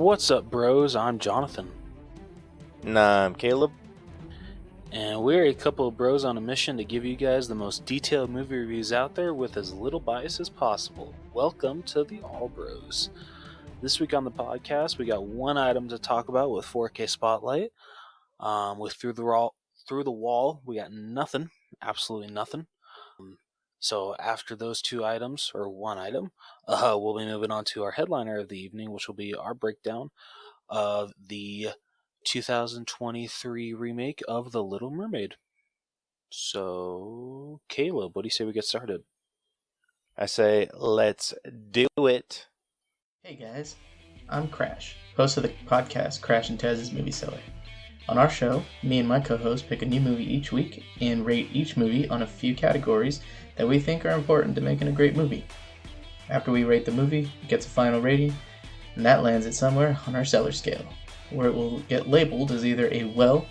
What's up, bros? I'm Jonathan. Nah, I'm Caleb. And we're a couple of bros on a mission to give you guys the most detailed movie reviews out there with as little bias as possible. Welcome to the All Bros. This week on the podcast, we got one item to talk about with 4K Spotlight. With Through the Wall, we got nothing, absolutely nothing. So after those two items, or one item, we'll be moving on to our headliner of the evening, which will be our breakdown of the 2023 remake of The Little Mermaid. So, Caleb, what do you say we get started? I say, let's do it. Hey guys, I'm Crash, host of the podcast Crash and Taz's Movie Cellar. On our show, me and my co-host pick a new movie each week and rate each movie on a few categories that we think are important to making a great movie. After we rate the movie, it gets a final rating, and that lands it somewhere on our cellar scale, where it will get labeled as either a well,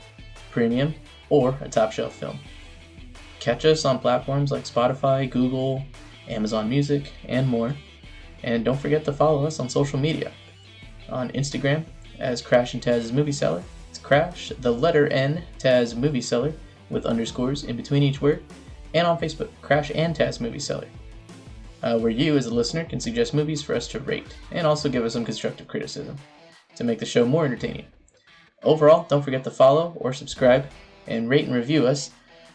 premium, or a top shelf film. Catch us on platforms like Spotify, Google, Amazon Music, and more. And don't forget to follow us on social media. On Instagram as Crash and Taz's Movie Cellar. It's Crash, the letter N, Taz Movie Cellar, with underscores in between each word. And on Facebook, Crash and Taz Movie Cellar, where you as a listener can suggest movies for us to rate, and also give us some constructive criticism to make the show more entertaining. Overall, don't forget to follow or subscribe, and rate and review us,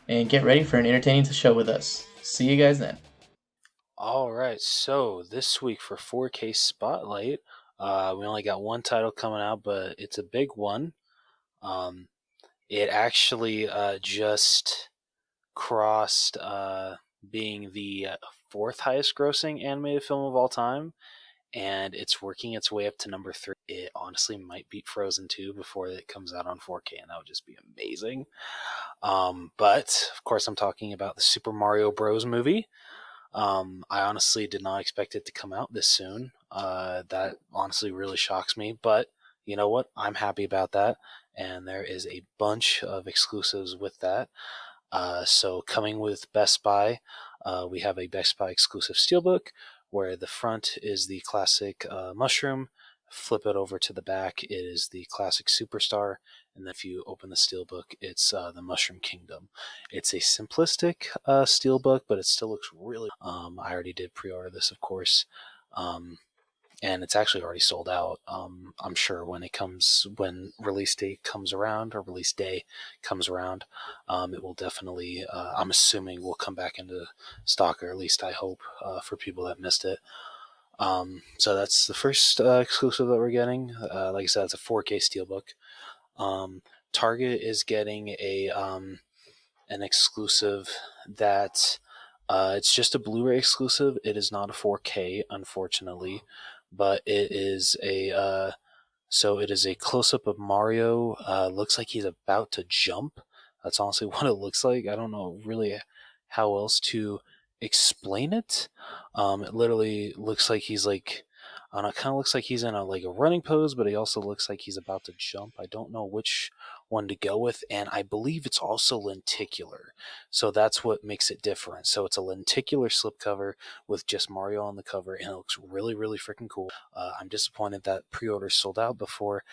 and get ready for an entertaining show with us. See you guys then. Alright, so this week for 4K Spotlight, we only got one title coming out, but it's a big one. It actually just crossed being the fourth highest grossing animated film of all time, and it's working its way up to number 3. It honestly might beat Frozen 2 before it comes out on 4K, and that would just be amazing. But, of course, I'm talking about the Super Mario Bros. Movie. I honestly did not expect it to come out this soon. That honestly really shocks me, but you know what? I'm happy about that, and there is a bunch of exclusives with that. So coming with Best Buy, we have a Best Buy exclusive steelbook where the front is the classic mushroom. Flip it over to the back, it is the classic superstar, and then if you open the steelbook, it's the Mushroom Kingdom. It's a simplistic steelbook, but it still looks really. I already did pre-order this, of course, and it's actually already sold out. I'm sure when release date comes around, or release day comes around, it will definitely. I'm assuming will come back into stock, or at least I hope for people that missed it. So that's the first exclusive that we're getting. Like I said, it's a 4K steelbook. Target is getting an exclusive that it's just a Blu-ray exclusive. It is not a 4K, unfortunately, but it is a close-up of Mario. Looks like he's about to jump. That's honestly what it looks like. I don't know really how else to explain it. It literally looks like he's like, I don't know, it kind of looks like he's in a running pose, but he also looks like he's about to jump. I don't know which one to go with, and I believe it's also lenticular, so that's what makes it different. So it's a lenticular slipcover with just Mario on the cover, and it looks really, really freaking cool. I'm disappointed that pre-order sold out before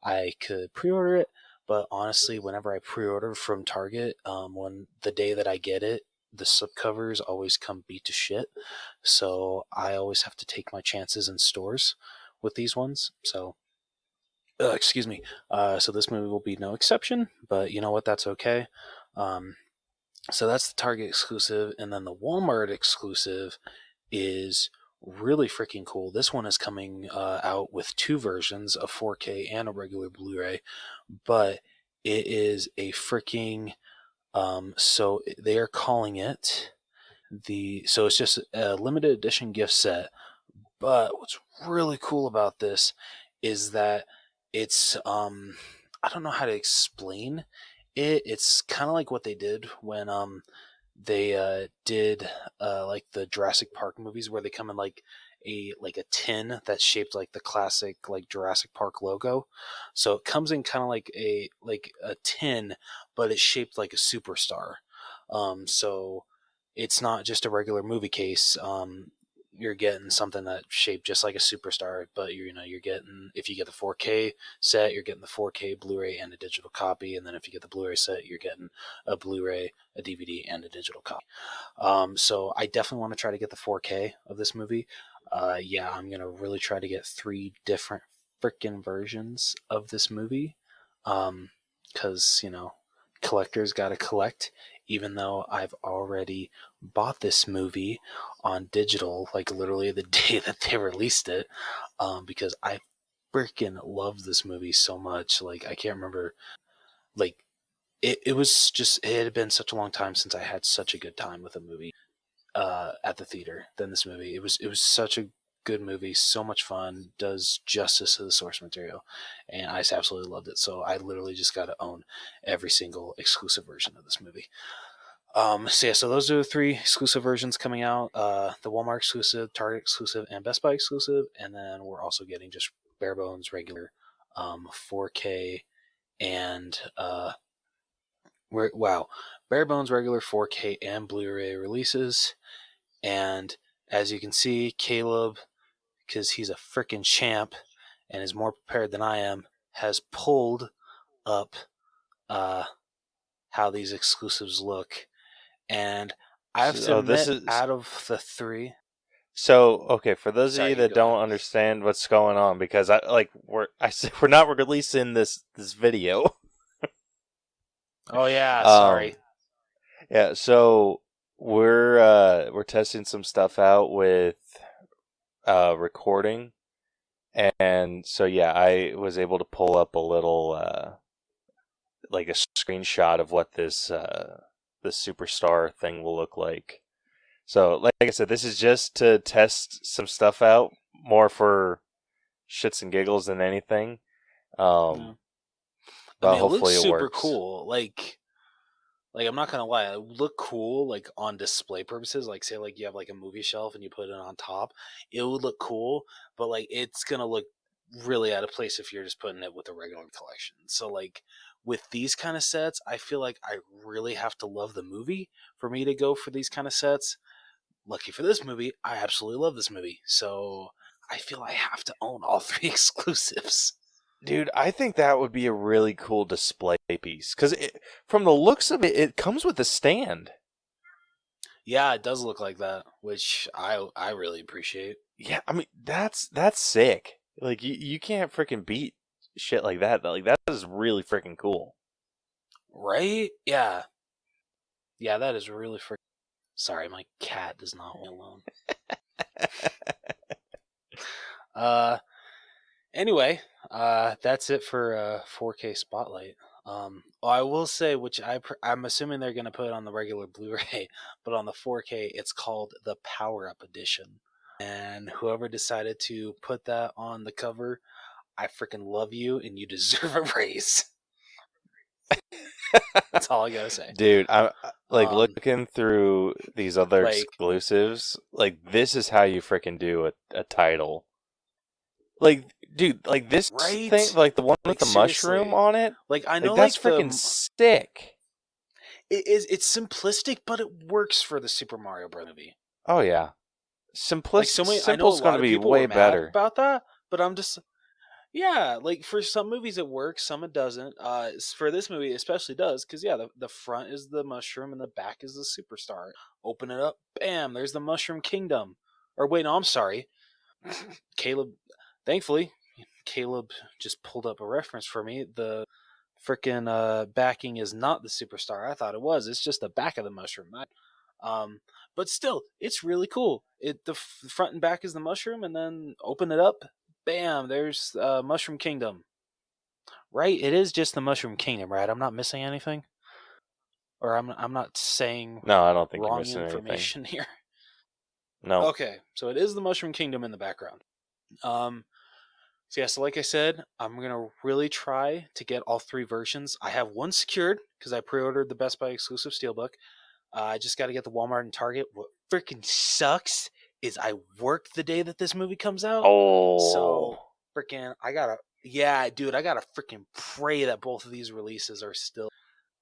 I could pre-order it, but honestly, whenever I pre-order from Target, when the day that I get it, the slipcovers always come beat to shit, so I always have to take my chances in stores with these ones. So, excuse me. So this movie will be no exception, but you know what? That's okay. So that's the Target exclusive, and then the Walmart exclusive is really freaking cool. This one is coming out with two versions, a 4K and a regular Blu-ray, but it is a freaking so they are calling it so it's just a limited edition gift set. But what's really cool about this is that it's I don't know how to explain it. It's kind of like what they did when they did like the Jurassic Park movies, where they come in like a tin that's shaped like the classic like Jurassic Park logo. So it comes in kind of like a tin, but it's shaped like a superstar. So it's not just a regular movie case. you're getting something that's shaped just like a superstar, but you're getting, if you get the 4K set, you're getting the 4K Blu-ray and a digital copy, and then if you get the Blu-ray set, you're getting a Blu-ray, a DVD, and a digital copy. So I definitely want to try to get the 4K of this movie. Yeah, I'm gonna really try to get 3 different freaking versions of this movie, because collectors gotta collect. Even though I've already bought this movie on digital, like literally the day that they released it, because I freaking love this movie so much. Like I can't remember, like it was just, it had been such a long time since I had such a good time with a movie at the theater than this movie. It was such a good movie, so much fun, does justice to the source material, and I just absolutely loved it. So I literally just got to own every single exclusive version of this movie. So those are the 3 exclusive versions coming out: the Walmart exclusive, Target exclusive, and Best Buy exclusive. And then we're also getting just bare bones regular 4K and bare bones regular 4K and Blu-ray releases. And as you can see, Caleb, because he's a freaking champ and is more prepared than I am, has pulled up how these exclusives look. And I have to So this admit, is out of the 3, so okay for those of sorry, you you can that go ahead. don't understand what's going on, because we're not releasing this video. Oh yeah, Um, sorry. yeah, so we're testing some stuff out with recording, and so yeah, I was able to pull up a little like a screenshot of what this superstar thing will look like. So, like I said, this is just to test some stuff out, more for shits and giggles than anything. Yeah. I But mean, it looks hopefully it super works. cool. Like I'm not gonna lie, it would look cool like on display purposes. Like say like you have like a movie shelf and you put it on top, it would look cool. But like it's gonna look really out of place if you're just putting it with a regular collection. So like with these kind of sets, I feel like I really have to love the movie for me to go for these kind of sets. Lucky for this movie, I absolutely love this movie. So I feel I have to own all 3 exclusives. Dude, I think that would be a really cool display piece, because from the looks of it, it comes with a stand. Yeah, it does look like that, which I really appreciate. Yeah, I mean that's sick. Like you can't freaking beat shit like that. Like that is really freaking cool. Right? Yeah. Yeah, that is really freaking. Sorry, my cat does not want me alone. Uh, anyway, that's it for 4K Spotlight. I will say, which I'm assuming they're gonna put on the regular Blu-ray, but on the 4K, it's called the Power Up Edition. And whoever decided to put that on the cover, I freaking love you, and you deserve a raise. That's all I gotta say. Dude, I'm like Um, looking through these other like exclusives. Like this is how you freaking do a title. Like, dude, like this thing, right? like the one with Like the mushroom seriously. on it. Like I Like know, that's like freaking sick. it's simplistic, but it works for the Super Mario Bros. Movie. Oh yeah, Like so many, I know a simple's lot gonna of be people were way mad better. about that, but I'm just yeah. Like for some movies it works, some it doesn't. For this movie it especially does because yeah, the front is the mushroom and the back is the superstar. Open it up, bam! There's the Mushroom Kingdom. Or wait, no, I'm sorry, Caleb. Thankfully, Caleb just pulled up a reference for me. The freaking backing is not the superstar I thought it was. It's just the back of the mushroom. Um, but still, it's really cool. The front and back is the mushroom, and then open it up, bam! There's Mushroom Kingdom. Right? It is just the Mushroom Kingdom, right? I'm not missing anything, or I'm not saying No, I don't think you're wrong missing anything. information here. No. Okay, so it is the Mushroom Kingdom in the background. Um, So yeah, so like I said, I'm gonna really try to get all 3 versions. I have one secured because I pre-ordered the Best Buy exclusive Steelbook. I just got to get the Walmart and Target. What freaking sucks is I work the day that this movie comes out, Oh, so freaking I gotta, yeah, dude, I gotta freaking pray that both of these releases are still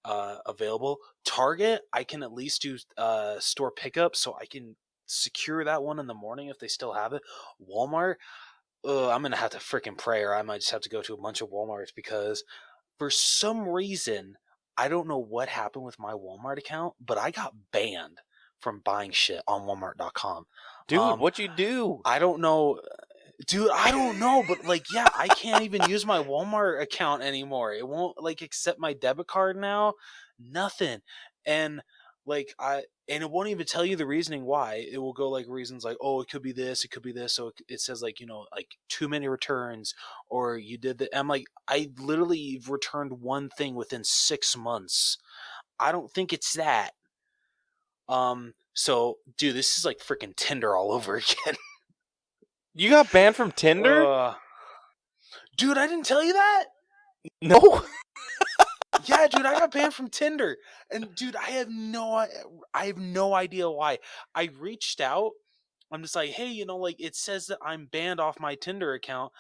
available. Target, I can at least do store pickup, so I can secure that one in the morning if they still have it. Walmart, I'm gonna have to freaking pray, or I might just have to go to a bunch of Walmarts because for some reason I don't know what happened with my Walmart account, but I got banned from buying shit on Walmart.com. Dude, what'd you do? I don't know. Dude, I don't know, but like, yeah, I can't even use my Walmart account anymore. It won't like accept my debit card now. Nothing. And like and it won't even tell you the reasoning why. It will go like reasons like, oh, it could be this, it could be this. So it says like, like too many returns, or you did the. I'm like, I literally returned one thing within 6 months. I don't think it's that. So dude, this is like freaking Tinder all over again. You got banned from Tinder? Dude, I didn't tell you that? No. Yeah, dude, I got banned from Tinder. And dude, I have no idea why. I reached out. I'm just like, hey, like it says that I'm banned off my Tinder account.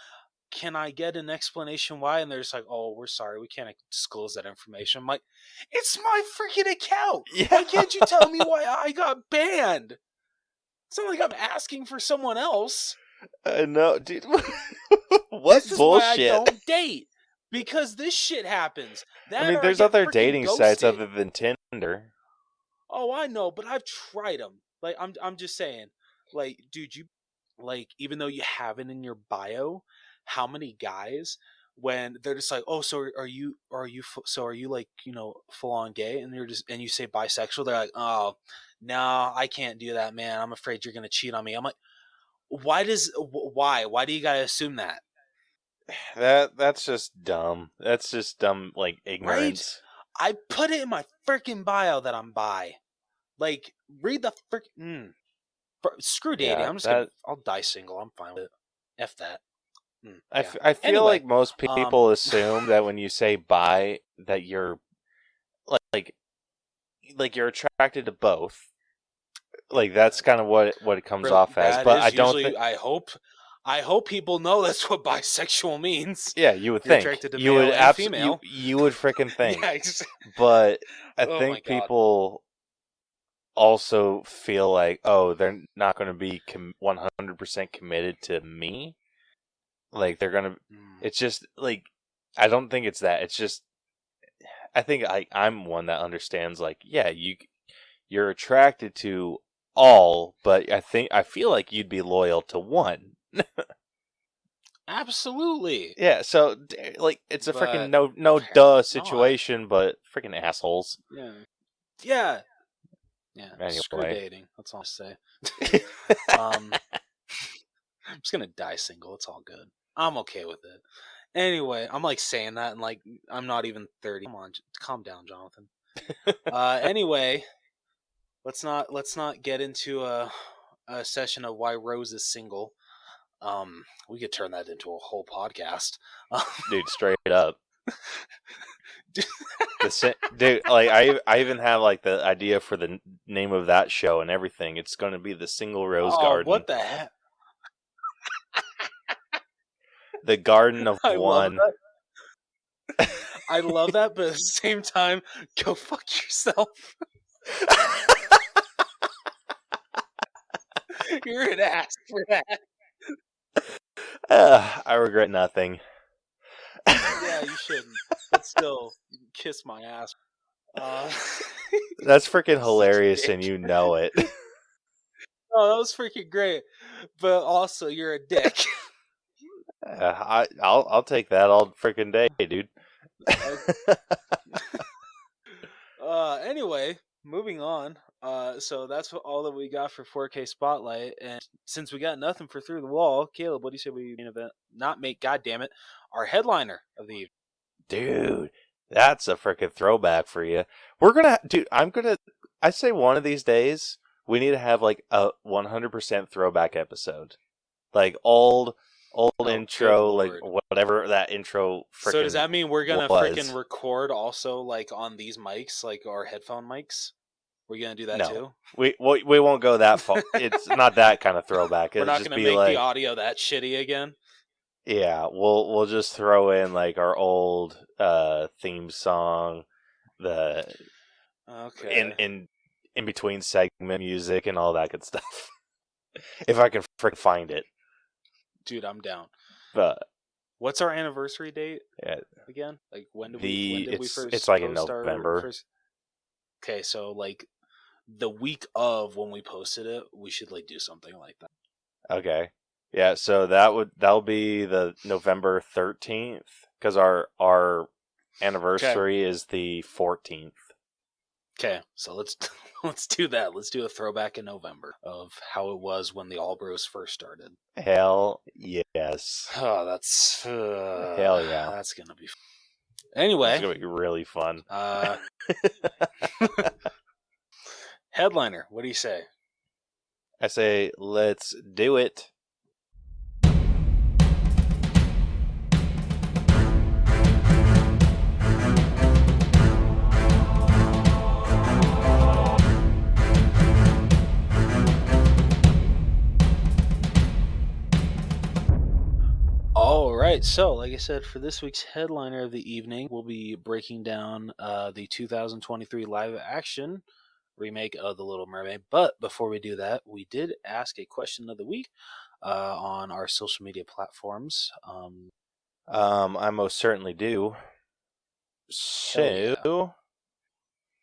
Can I get an explanation why? And they're just like, oh, we're sorry, we can't disclose that information. I'm like, it's my freaking account. Yeah. Why can't you tell me why I got banned? It's not like I'm asking for someone else. No, dude. What this is bullshit? why I don't date. Because this shit happens. I mean, there's other dating sites other than Tinder. Oh, I know, but I've tried them. Like, I'm just saying. Like, dude, even though you have it in your bio, how many guys, when they're just like, oh, so are you like, full on gay? And and you say bisexual, they're like, oh, no, I can't do that, man. I'm afraid you're going to cheat on me. I'm like, why do you gotta assume that? That's just dumb. That's just dumb, like, ignorance. Right? I put it in my freaking bio that I'm bi. Like, read the freaking. Screw dating. Yeah, I'm just gonna. I'll die single. I'm fine with it. F that. Yeah. I feel like most people assume that when you say bi, that you're like you're attracted to both. Like that's kind of what it comes off as. But I don't think. I hope people know that's what bisexual means. Yeah, you would You're think. attracted to You male would and female. You would freaking think. Yeah, but I think people also feel like, oh, they're not going to be 100% committed to me. Like they're going to. It's just like I don't think it's that. It's just I think I'm one that understands. Like, yeah, you're attracted to all, but I feel like you'd be loyal to one. Absolutely. Yeah, so like it's a freaking no duh situation, but freaking assholes. Yeah. Anyway. Screw dating. That's all I say. I'm just gonna die single. It's all good. I'm okay with it. Anyway, I'm like saying that and like I'm not even 30. Come on, calm down, Jonathan. Anyway, let's not get into a session of why Rose is single. We could turn that into a whole podcast. Dude, straight up. Dude, like I even have like the idea for the name of that show and everything. It's going to be the Single Rose Garden. What the heck? The Garden of One. I love that, but at the same time, go fuck yourself. You're an ass for that. I regret nothing. Yeah, you shouldn't. But still, you can kiss my ass. That's freaking hilarious, and you know it. Oh, that was freaking great. But also, you're a dick. I'll take that all freaking day, dude. Anyway, moving on. So that's all that we got for 4K Spotlight, and since we got nothing for Through the Wall, Caleb, what do you say we main event? Not make, goddammit, our headliner of the evening. Dude, that's a freaking throwback for you. We're gonna, dude. I say one of these days we need to have like a 100% throwback episode, like old intro, like whatever that intro. So does that mean we're gonna freaking record also like on these mics, like our headphone mics? We're gonna do that too? We won't go that far. It's not that kind of throwback. We're not gonna make the audio that shitty again. Yeah, we'll just throw in like our old theme song, in between segment music and all that good stuff. if I can freaking find it. Dude, I'm down. But What's our anniversary date yeah, again? Like when did we it's first like in post our November. first? Okay, so like the week of when we posted it, we should like do something like that. Okay. Yeah, so that'll be the November 13th because our Okay. anniversary is the 14th. Okay, so let's let's do that. Let's do a throwback in November of how it was when the All Bros first started. Hell yes. Oh, Hell yeah. that's gonna be. It's Anyway, going to be really fun. Headliner, what do you say? I say let's do it. All right, so like I said, for this week's headliner of the evening, we'll be breaking down the 2023 live action remake of The Little Mermaid. But before we do that, we did ask a question of the week on our social media platforms. I most certainly do. Hell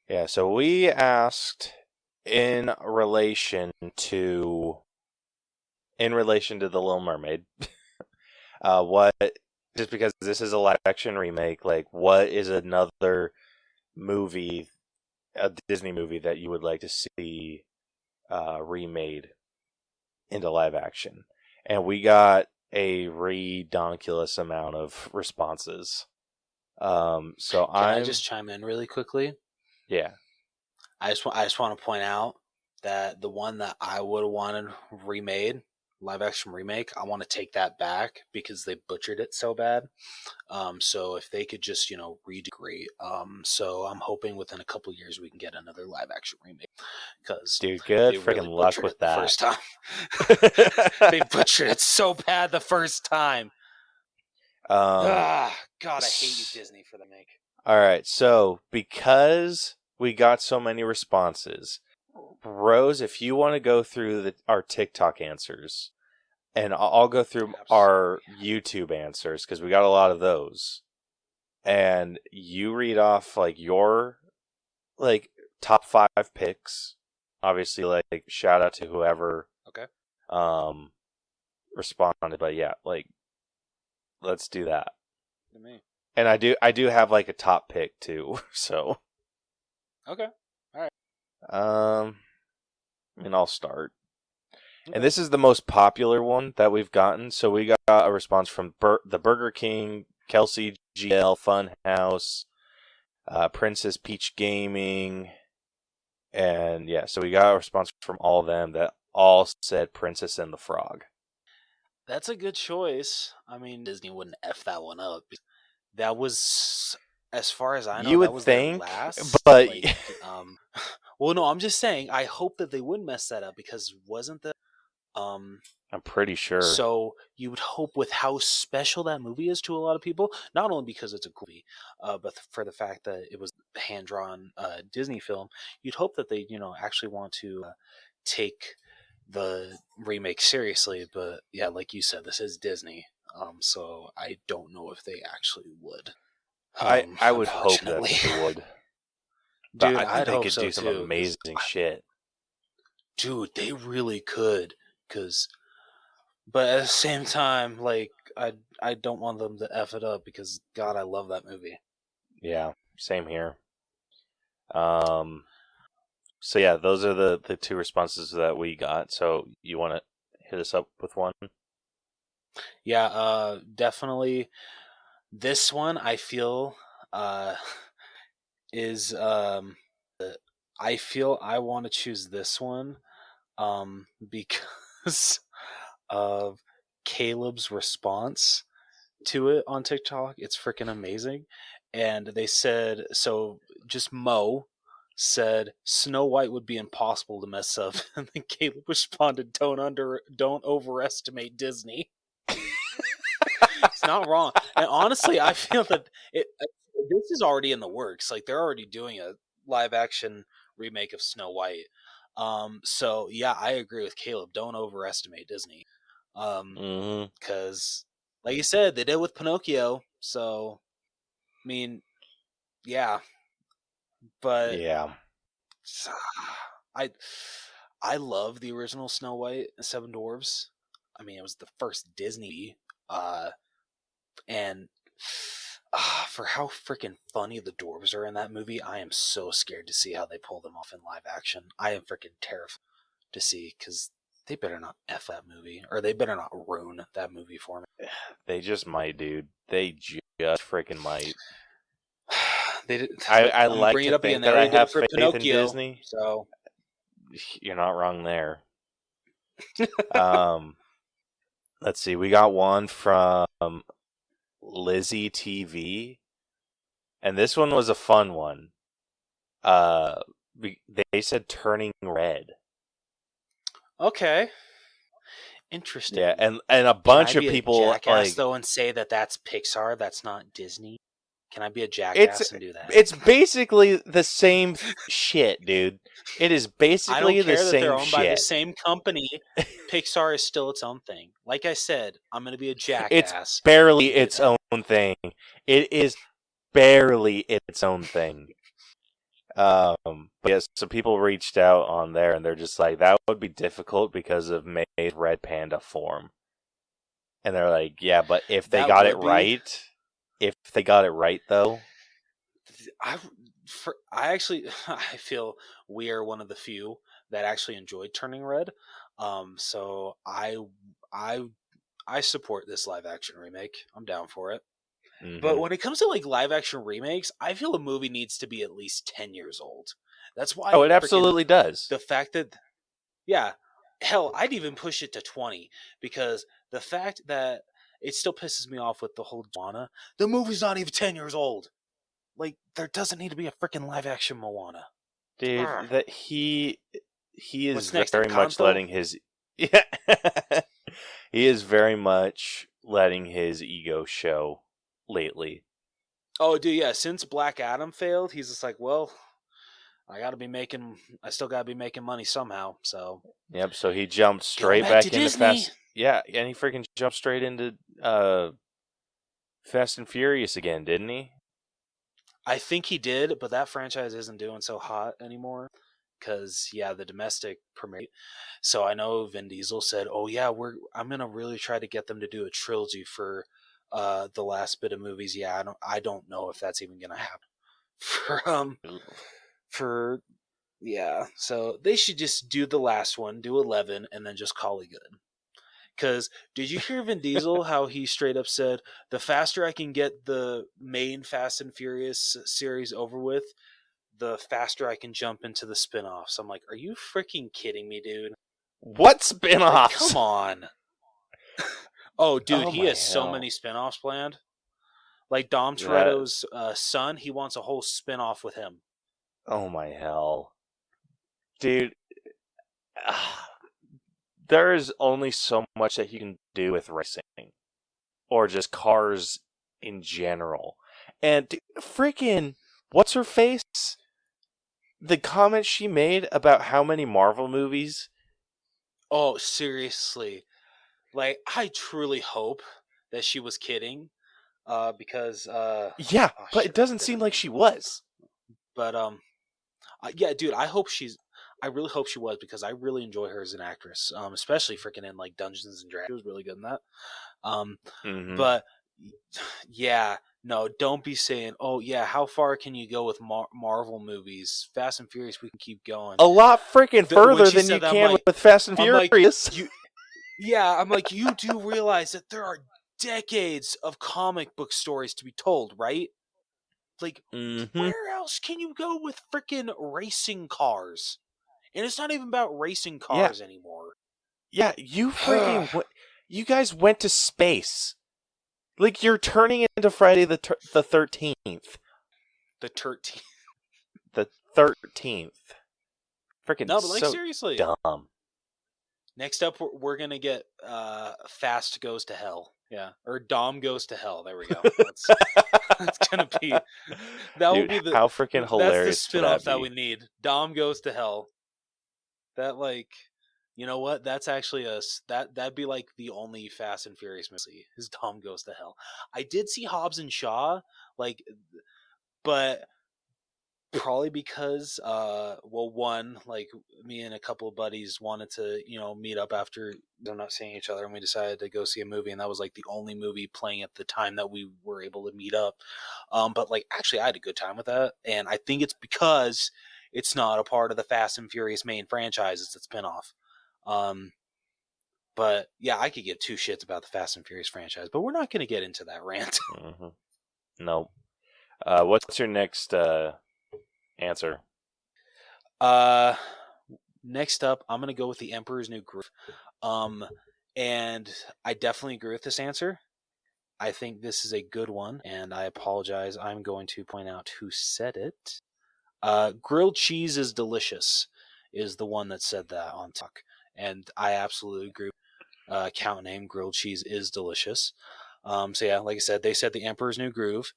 yeah. So we asked in relation to the Little Mermaid, what, just because this is a live action remake, like what is another movie, a Disney movie that you would like to see remade into live action? And we got a redonkulous amount of responses. So Can I just chime in really quickly? yeah. I just want to point out that the one that I would have wanted remade, live action remake, I want to take that back because they butchered it so bad. So if they could just redo, great. So I'm hoping within a couple years we can get another live action remake because Dude, good they freaking really luck butchered with it the that. first time. They butchered it so bad the first time. God, I hate you, Disney, for the make. All right, so because we got so many responses, Rose, if you want to go through our TikTok answers, and I'll go through our YouTube answers because we got a lot of those, and you read off like your top 5 picks. Obviously, like shout out to whoever Okay. responded, but yeah, like let's do that. To me. And I do have like a top pick too, so Okay. I mean, I'll start. Okay. And this is the most popular one that we've gotten. So we got a response from the Burger King, Kelsey GL Funhouse, Princess Peach Gaming, and yeah, so we got a response from all of them that all said Princess and the Frog. That's a good choice. I mean, Disney wouldn't F that one up. That was, as far as I know, You that would was think, their last. but Well, no, I'm just saying. I hope that they wouldn't mess that up because wasn't the I'm pretty sure. So you would hope with how special that movie is to a lot of people, not only because it's a movie, but for the fact that it was a hand-drawn Disney film, you'd hope that they, actually want to take the remake seriously. But yeah, like you said, this is Disney, so I don't know if they actually would. I would hope that Unfortunately. they would. But Dude, I think I'd they hope could so do some too. amazing shit. Dude, they really could, but at the same time, like I don't want them to f it up because God, I love that movie. Yeah, same here. So yeah, those are the 2 responses that we got. So you want to hit us up with one? Yeah, definitely. This one I feel is I feel I want to choose this one because of Caleb's response to it on TikTok. It's freaking amazing. And they said, so just Mo said Snow White would be impossible to mess up. And then Caleb responded, don't overestimate Disney. It's not wrong. And honestly, I feel that this is already in the works. Like they're already doing a live action remake of Snow White. So yeah, I agree with Caleb. Don't overestimate Disney. Mm-hmm. Because like you said, they did with Pinocchio. So I mean, yeah, but Yeah. I I love the original Snow White and Seven Dwarfs. I mean, it was the first Disney, and for how freaking funny the dwarves are in that movie, I am so scared to see how they pull them off in live action. I am freaking terrified to see because they better not f that movie, or they better not ruin that movie for me. They just might, dude. They just freaking might. They did, but I I'm like bringing to it up again. think They that I already did have it for faith in Pinocchio, Disney. so You're not wrong there. Um, let's see. We got one from Lizzie TV, and this one was a fun one. They said Turning Red. okay, Yeah, interesting. and a Can I bunch of be a people jackass like though and say that that's Pixar? That's not Disney. Can I be a it's jackass and do that? it's basically the same shit, dude. It is I don't basically the care that they're same owned by the shit. same company. Pixar is still its own thing. Like I said, I'm going to be a It's jackass barely and do its that. own thing. It is barely its own thing. But yes, so people reached out on there, and they're just like, that would be difficult because of May's red panda form. And they're like, yeah, but That would be. if they got it right though, I I actually I feel we are one of the few that actually enjoyed Turning Red. So I I support this live action remake. I'm down for it. But mm-hmm. when it comes to like live action remakes, I feel a movie needs to be at least 10 years old. That's Oh, why it freaking absolutely does. the fact that yeah, hell, I'd even push it to 20 because the fact that it still pisses me off with the whole Moana. The movie's not even 10 years old. Like there doesn't need to be a freaking live action Moana. Ugh. Dude, that he is What's next? very much Encanto? letting his yeah he is very much letting his ego show lately. Oh, dude, yeah. Since Black Adam failed, he's just like, well, I still gotta be making money somehow. So Yep, so he jumped going straight back to back into Disney. Fast. Yeah, and he freaking jumped straight into Fast and Furious again, didn't he? I think he did, but that franchise isn't doing so hot anymore. Because yeah, the domestic premiere. So I know Vin Diesel said, "Oh yeah, I'm gonna really try to get them to do a trilogy for the last bit of movies." Yeah, I don't know if that's even gonna happen for yeah. So they should just do the last one, do 11, and then just call it good. Because did you hear Vin Diesel how he straight up said, "The faster I can get the main Fast and Furious series over with, the faster I can jump into the spin-offs." I'm like, are you freaking kidding me, dude? What Like, spin-offs? come on. Oh, dude, Oh he my has so hell. many spin-offs planned. Like Dom That Toretto's son, he wants a whole spin-off with him. oh my hell. Dude, there is only so much that you can do with racing or just cars in general. And dude, freaking what's her face? The comment she made about how many Marvel movies. Oh, seriously. Like, I truly hope that she was kidding. Because Yeah, oh but it shit, I doesn't forget her seem like name. she was. But yeah, dude, I really hope she was because I really enjoy her as an actress. Especially freaking in like Dungeons and Dragons. She was really good in that. Um, Mm-hmm. but yeah, no, don't be saying, "Oh yeah, how far can you go with Marvel movies? Fast and Furious, we can keep going." A lot freaking When further she than said you that, can with Fast and I'm like, Furious. you, yeah, I'm like, you do realize that there are decades of comic book stories to be told, right? Like, Mm-hmm. where else can you go with freaking racing cars? And it's not even about racing Yeah, cars anymore. yeah. You guys went to space. Like you're turning into Friday the 13th. The 13. The 13th. Freaking No, but like so seriously. dumb. Next up, we're gonna get Fast Goes to Hell. Yeah, or Dom Goes to Hell. There we go. That's gonna be that will Dude, be the how freaking that's the hilarious would spinoff that that we be? need. Dom Goes to Hell. That like, you know what? That's actually that'd be like the only Fast and Furious movie. His Dom goes to hell. I did see Hobbs and Shaw, like, but probably because well, one, like, me and a couple of buddies wanted to meet up after they're not seeing each other, and we decided to go see a movie, and that was like the only movie playing at the time that we were able to meet up. But like, actually, I had a good time with that, and I think it's because it's not a part of the Fast and Furious main franchise. It's a spinoff. um but yeah, I could give two shits about the Fast and Furious franchise, but we're not going to get into that rant. Mm-hmm. No. What's your next answer? uh Next up, I'm going to go with The Emperor's New Groove. And I definitely agree with this answer. I think this is a good one, and I apologize. I'm going to point out who said it. Grilled cheese is delicious is the one that said that on talk, and I absolutely agree. Count name grilled cheese is delicious. So yeah, like I said, they said The Emperor's New Groove.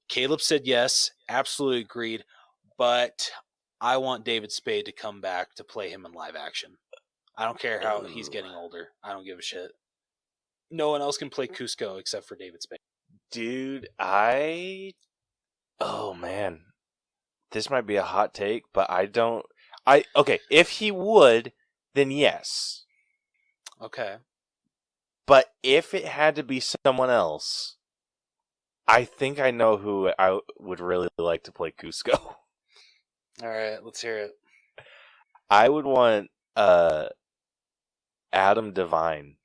Caleb said yes, absolutely agreed, but I want David Spade to come back to play him in live action. I don't care how he's getting older. I don't give a shit. No one else can play Cusco except for David Spade. Dude, oh man, this might be a hot take, but okay, if he would, then yes. Okay. But if it had to be someone else, I think I know who I would really like to play Cusco. All right, let's hear it. I would want Adam Devine.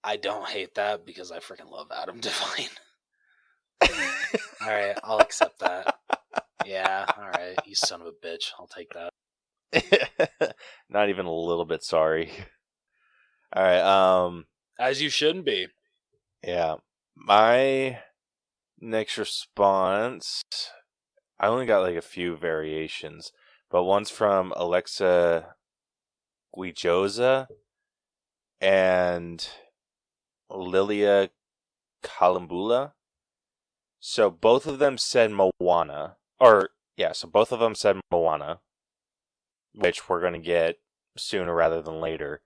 I don't hate that because I freaking love Adam Devine. All right, I'll accept that. Yeah, all right, you son of a bitch. I'll take that. Not even a little bit sorry. All right, As you shouldn't be. yeah. My next response, I only got like a few variations, but one's from Alexa Guijosa and Lilia Kalambula. So both of them said Moana. So both of them said Moana, which we're going to get sooner rather than later.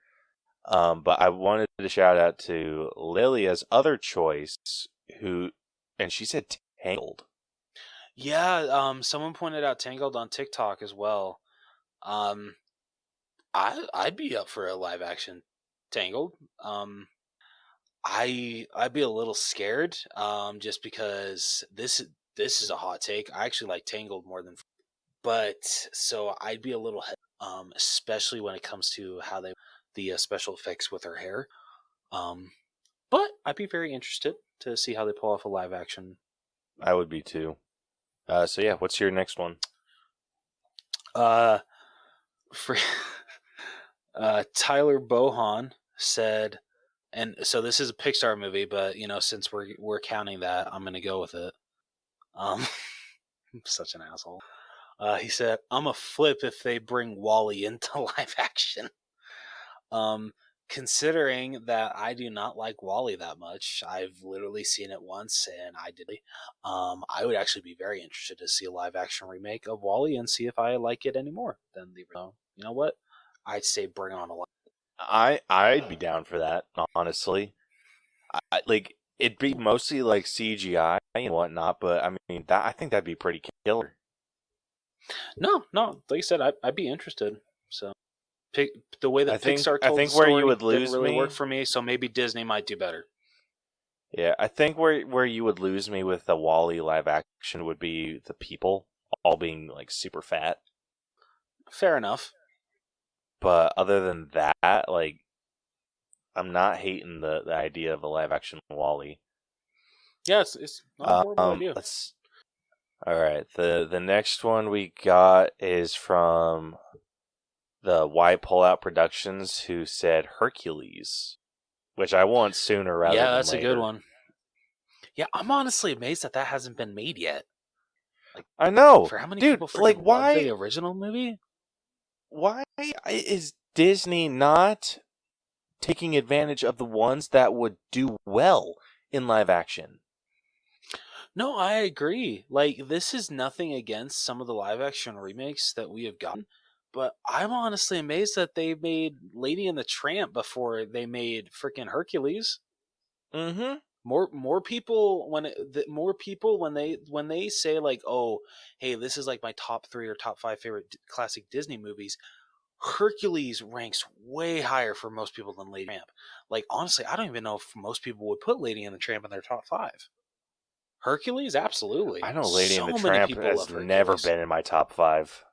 But I wanted to shout out to Lilia's other choice, and she said Tangled. Yeah, someone pointed out Tangled on TikTok as well. I'd be up for a live action Tangled. I'd be a little scared, just because this is a hot take. I actually like Tangled more than, but so I'd be a little, especially when it comes to how the special effects with her hair. But I'd be very interested to see how they pull off a live action. I would be too. So yeah, what's your next one? For Tyler Bohan said, and so this is a Pixar movie, but since we're counting that, I'm gonna go with it. I'm such an asshole. He said, "I'm a flip if they bring Wally into live action." Considering that I do not like Wally that much, I've literally seen it once, and I did. I would actually be very interested to see a live action remake of Wally and see if I like it any more than the original. You know what? I'd say bring on a live. I'd be down for that, honestly. Like it'd be mostly like CGI and whatnot, but I mean I think that'd be pretty killer. No, like I said, I'd be interested. So, the way that Pixar told think the where story you would lose didn't really me, work for me. So maybe Disney might do better. Yeah, I think where you would lose me with the Wall-E live action would be the people all being like super fat. Fair enough. But other than that, like, I'm not hating the idea of a live action Wall-E. Yeah, it's not a horrible idea. All right, the next one we got is from the Y Pullout Productions, who said Hercules, which I want sooner rather than later. Yeah, that's a good one. Yeah, I'm honestly amazed that hasn't been made yet. Like, I know, for how many dude. people Like, why love the original movie? Why is Disney not taking advantage of the ones that would do well in live action? No, I agree. Like, this is nothing against some of the live action remakes that we have gotten, But I'm honestly amazed that they made Lady and the Tramp before they made freaking Hercules. Mm-hmm. More people more people when they say like, oh, hey, this is like my top 3 or top 5 favorite classic Disney movies. Hercules ranks way higher for most people than Lady and the Tramp. Like honestly, I don't even know if most people would put Lady and the Tramp in their top 5. Hercules, absolutely. I know Lady and the So many Tramp people has love never Hercules. been in my top 5.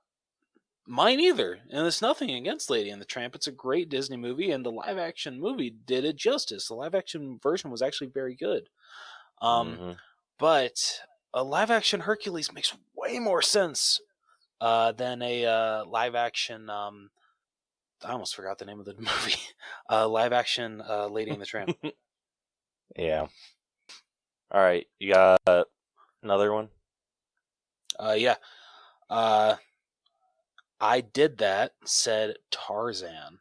Mine either. And it's nothing against Lady and the Tramp. It's a great Disney movie, and the live action movie did it justice. The live action version was actually very good. Um, Mm-hmm. but a live action Hercules makes way more sense than a live action. I almost forgot the name of the movie. Live action Lady and the Tramp. Yeah. All right, you got another one? Yeah. Uh, I did that, said Tarzan.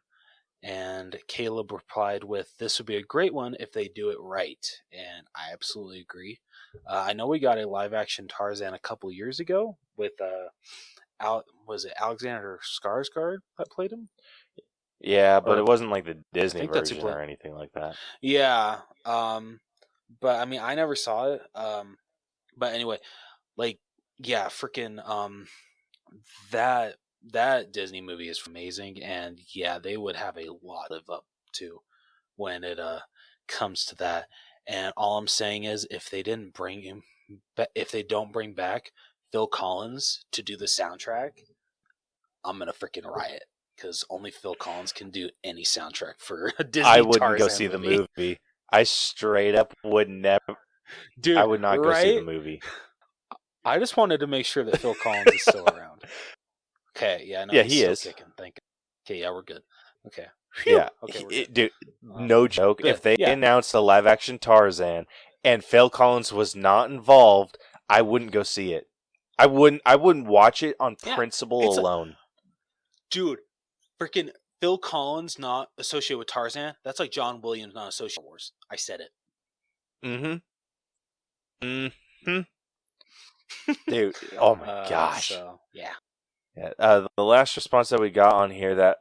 And Caleb replied with, "This would be a great one if they do it right." And I absolutely agree. I know we got a live action Tarzan a couple years ago with, was it Alexander Skarsgård that played him? Yeah, but Or it wasn't like the I Disney think that's who version played. or anything like that. Yeah. But I mean, I never saw it. But anyway, like, yeah, freaking, that that Disney movie is amazing, and yeah, they would have a lot to live up to when it comes to that. And all I'm saying is, if they don't bring back Phil Collins to do the soundtrack, I'm gonna freaking riot because only Phil Collins can do any soundtrack for a I Disney wouldn't go Tarzan see the movie. movie. I straight up would never. I Dude, would not go see the right? movie. I just wanted to make sure that Phil Collins is still around. Okay, yeah, I know Yeah, he's he still is. kicking. Thank you. Okay, yeah, we're good. Okay. Phew. Yeah, Okay, we're good. dude, Um, no joke. If but they yeah, announced a live action Tarzan and Phil Collins was not involved, I wouldn't go see it. I wouldn't. I wouldn't watch it on yeah, principle it's a alone. dude. Freaking Phil Collins not associated with Tarzan. That's like John Williams not associated with Wars. I said it. Mm-hmm. Mm-hmm. Dude, oh my gosh. So yeah. Yeah. The last response that we got on here that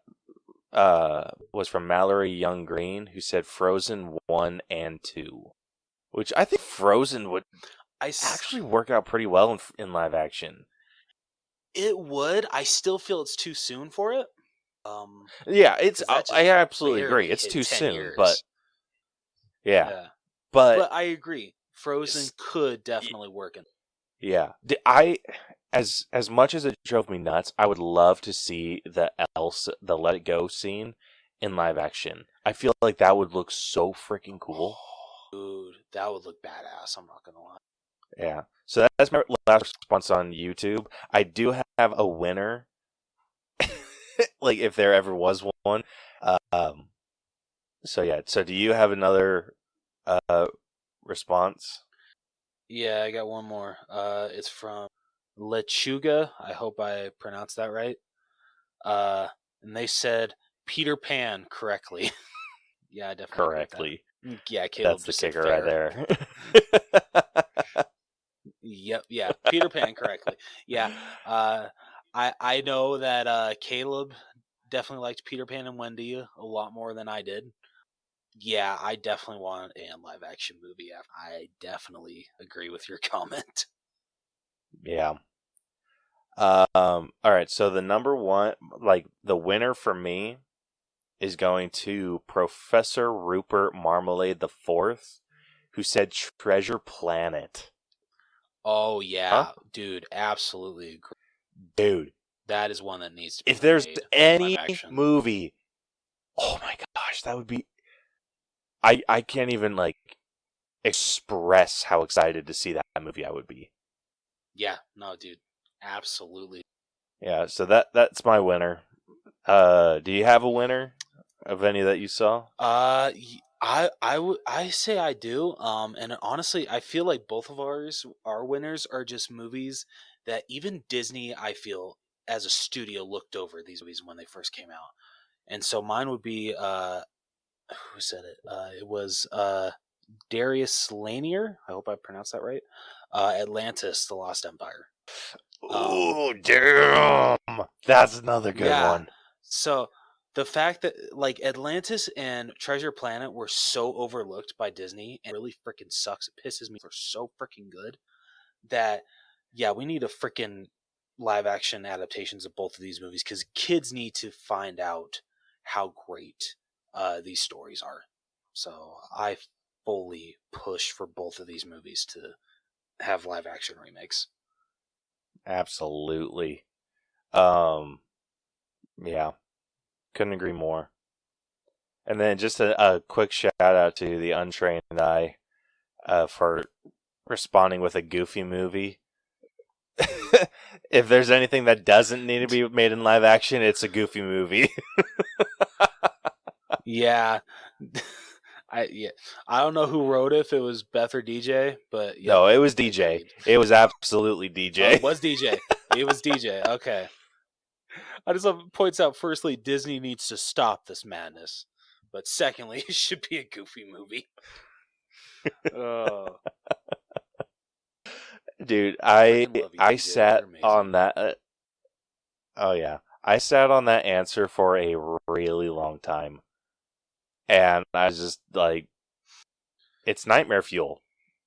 was from Mallory Young Green, who said Frozen 1 and 2, which I think Frozen would I actually work out pretty well in live action. It would. I still feel it's too soon for it. Yeah, it's. Because that I just absolutely agree. barely It's hit too 10 soon, but years. yeah, Yeah. but But I agree. Frozen s- could y- definitely work in. yeah. As much as it drove me nuts, I would love to see the Let It Go scene in live action. I feel like that would look so freaking cool. Dude, that would look badass. I'm not gonna lie. Yeah. So that's my last response on YouTube. I do have a winner, like if there ever was one. Um. So yeah. So do you have another response? Yeah, I got one more. It's from Lechuga. I hope I pronounced that right. Uh, and they said Peter Pan correctly. Yeah, I definitely agree with that. Correctly. Yeah, Caleb That's the just said kicker right fair. there. Yep, yeah, Peter Pan correctly. Yeah, I know that Caleb definitely liked Peter Pan and Wendy a lot more than I did. Yeah, I definitely want a live action movie. I definitely agree with your comment. Yeah. All right. So the number one, like the winner for me, is going to Professor Rupert Marmalade the Fourth, who said Treasure Planet. Oh Huh? yeah, dude, absolutely agree. Dude, That is one that needs to be if there's remade live any action. movie, oh my gosh, that would be. I can't even like express how excited to see that movie I would be. Yeah, no, dude, absolutely. Yeah. So that's my winner. Do you have a winner of any that you saw? I say I do. And honestly, I feel like both of our winners are just movies that even Disney, I feel, as a studio, looked over these movies when they first came out. And so mine would be who said it? It was Darius Lanier. I hope I pronounced that right. Atlantis: The Lost Empire. Um, Ooh, damn! That's another good yeah. one. So the fact that like Atlantis and Treasure Planet were so overlooked by Disney and really freaking sucks. It pisses me. They're so freaking good that yeah, we need a freaking live action adaptations of both of these movies because kids need to find out how great these stories are. So I fully push for both of these movies to have live action remakes. Absolutely. Um, yeah, couldn't agree more. And then just a quick shout out to the Untrained Eye for responding with a goofy movie. If there's anything that doesn't need to be made in live action, it's a goofy movie. Yeah. Yeah. I don't know who wrote it, if it was Beth or DJ, but yep. No, it was DJ. Agreed. It was absolutely Oh, DJ. it was DJ. It was DJ. Okay. I just love points out firstly, Disney needs to stop this madness. But secondly, it should be a goofy movie. Oh. Dude, Freaking love you, I DJ. You're sat amazing. on that. Oh yeah, I sat on that answer for a really long time, and I was just like, it's nightmare fuel.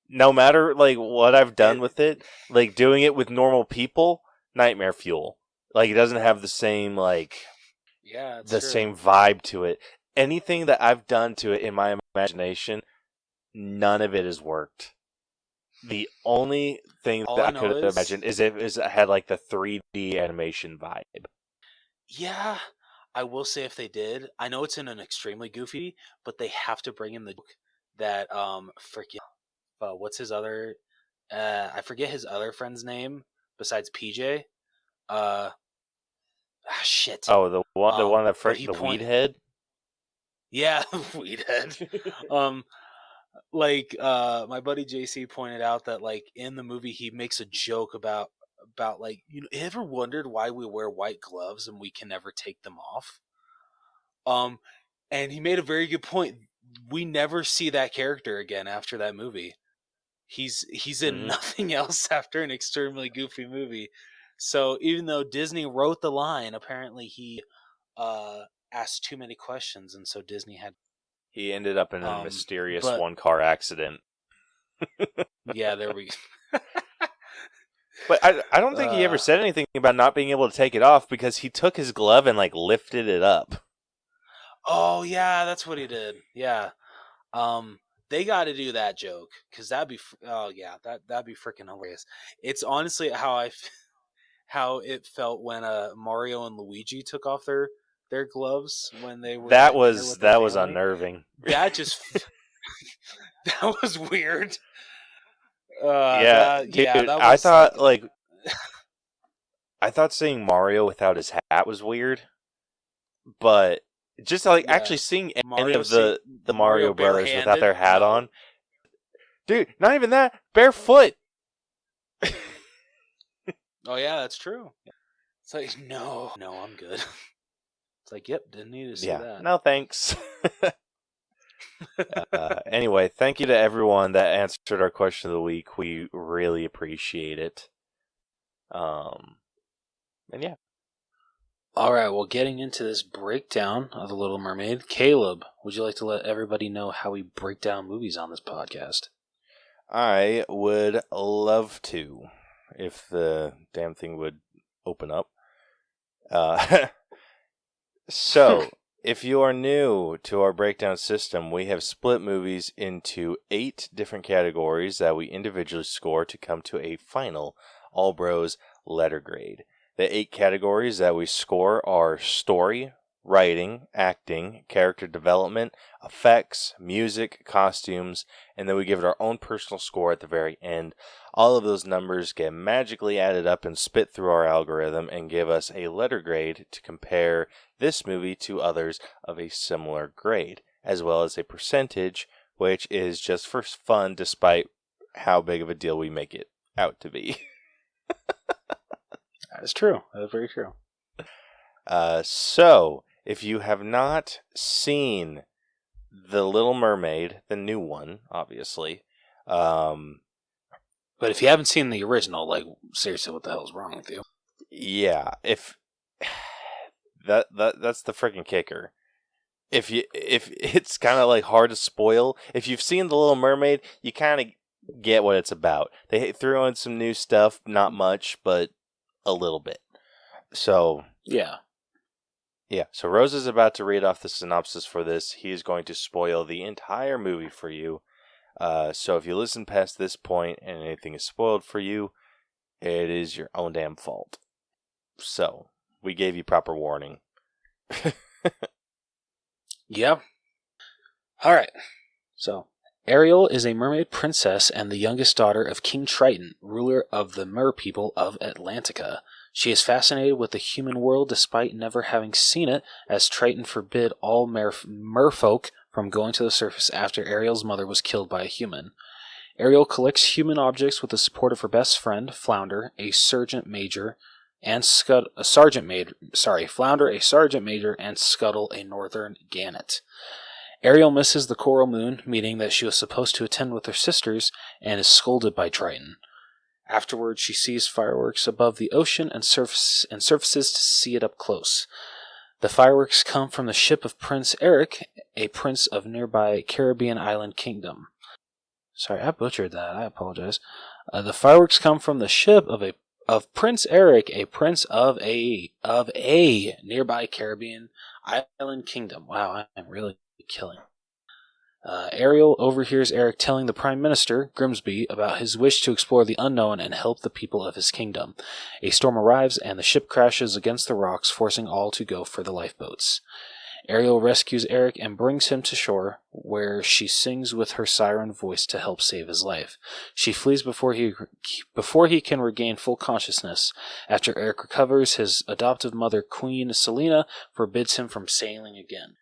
No matter like what I've done with it, like doing it with normal people, nightmare fuel. Like it doesn't have the same Yeah, it's the true. same vibe to it. Anything that I've done to it in my imagination, none of it has worked. The only thing All that I I know could imagine is if it had like the 3D animation vibe. yeah, I will say if they did, I know it's in an extremely goofy, but they have to bring in the joke that freaking what's his other I forget his other friend's name besides PJ. Shit. Oh, the one that But he the weed point head. yeah, Weedhead. Um like my buddy JC pointed out that like in the movie he makes a joke about like you ever wondered why we wear white gloves and we can never take them off? Um and he made a very good point. We never see that character again after that movie. He's in Mm-hmm. nothing else after an extremely goofy movie. So even though Disney wrote the line, apparently he asked too many questions, and so Disney had. He ended up in a mysterious But one-car accident. yeah, there we. But I don't think he ever uh, said anything about not being able to take it off because he took his glove and like lifted it up. oh yeah, that's what he did. Yeah. They got to do that joke because that'd be. Oh yeah, that'd be freaking hilarious. It's honestly how it felt when Mario and Luigi took off their gloves when they were That getting dinner was with their family. unnerving. That just that was weird. Yeah, dude. That I was thought I thought seeing Mario without his hat was weird, but just like yeah. actually seeing any Mario of the Mario brothers without barehanded. their hat No. on, dude. Not even that, barefoot. Oh yeah, that's true. It's like no, I'm good. It's like yep, didn't need to see that. No thanks. Anyway, thank you to everyone that answered our question of the week. We really appreciate it. And yeah. All right, well, getting into this breakdown of The Little Mermaid, Caleb, would you like to let everybody know how we break down movies on this podcast? I would love to, if the damn thing would open up. So, if you are new to our breakdown system, we have split movies into 8 different categories that we individually score to come to a final All Bros letter grade. The 8 categories that we score are story, writing, acting, character development, effects, music, costumes, and then we give it our own personal score at the very end. All of those numbers get magically added up and spit through our algorithm and give us a letter grade to compare this movie to others of a similar grade, as well as a percentage, which is just for fun despite how big of a deal we make it out to be. That is true. That is very true. So, if you have not seen The Little Mermaid, the new one, obviously, But if you haven't seen the original, like, seriously, what the hell is wrong with you? Yeah, if that's the freaking kicker. If it's kind of like hard to spoil. If you've seen The Little Mermaid, you kind of get what it's about. They threw in some new stuff, not much, but a little bit. So Yeah. yeah, so Rose is about to read off the synopsis for this. He is going to spoil the entire movie for you. So if you listen past this point and anything is spoiled for you, it is your own damn fault. So we gave you proper warning. Yeah. All right. So, Ariel is a mermaid princess and the youngest daughter of King Triton, ruler of the mer people of Atlantica. She is fascinated with the human world despite never having seen it, as Triton forbid all merfolk from going to the surface after Ariel's mother was killed by a human. Ariel collects human objects with the support of her best friend, Flounder, a sergeant major, and Flounder, a sergeant major, and Scuttle, a northern gannet. Ariel misses the coral moon meeting that she was supposed to attend with her sisters and is scolded by Triton. Afterwards, she sees fireworks above the ocean and surfaces to see it up close. The fireworks come from the ship of Prince Eric, a prince of nearby Caribbean island kingdom. Sorry, I butchered that. I apologize. The fireworks come from the ship of Prince Eric, a prince of a nearby Caribbean island kingdom. Wow, I'm really killing. Ariel overhears Eric telling the Prime Minister, Grimsby, about his wish to explore the unknown and help the people of his kingdom. A storm arrives and the ship crashes against the rocks, forcing all to go for the lifeboats. Ariel rescues Eric and brings him to shore, where she sings with her siren voice to help save his life. She flees before he can regain full consciousness. After Eric recovers, his adoptive mother, Queen Selena, forbids him from sailing again.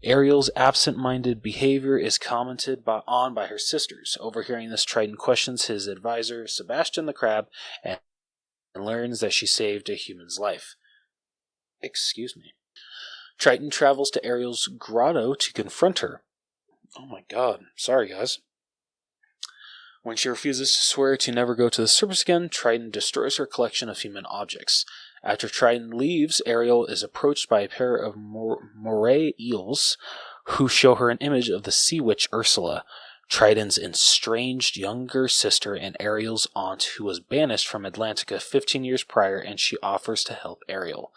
Ariel's absent-minded behavior is commented on by her sisters. Overhearing this, Triton questions his advisor, Sebastian the Crab, and learns that she saved a human's life. Excuse me. Triton travels to Ariel's grotto to confront her. Oh my god. Sorry, guys. When she refuses to swear to never go to the surface again, Triton destroys her collection of human objects. After Triton leaves, Ariel is approached by a pair of moray eels who show her an image of the sea witch Ursula, Triton's estranged younger sister and Ariel's aunt, who was banished from Atlantica 15 years prior, and she offers to help Ariel.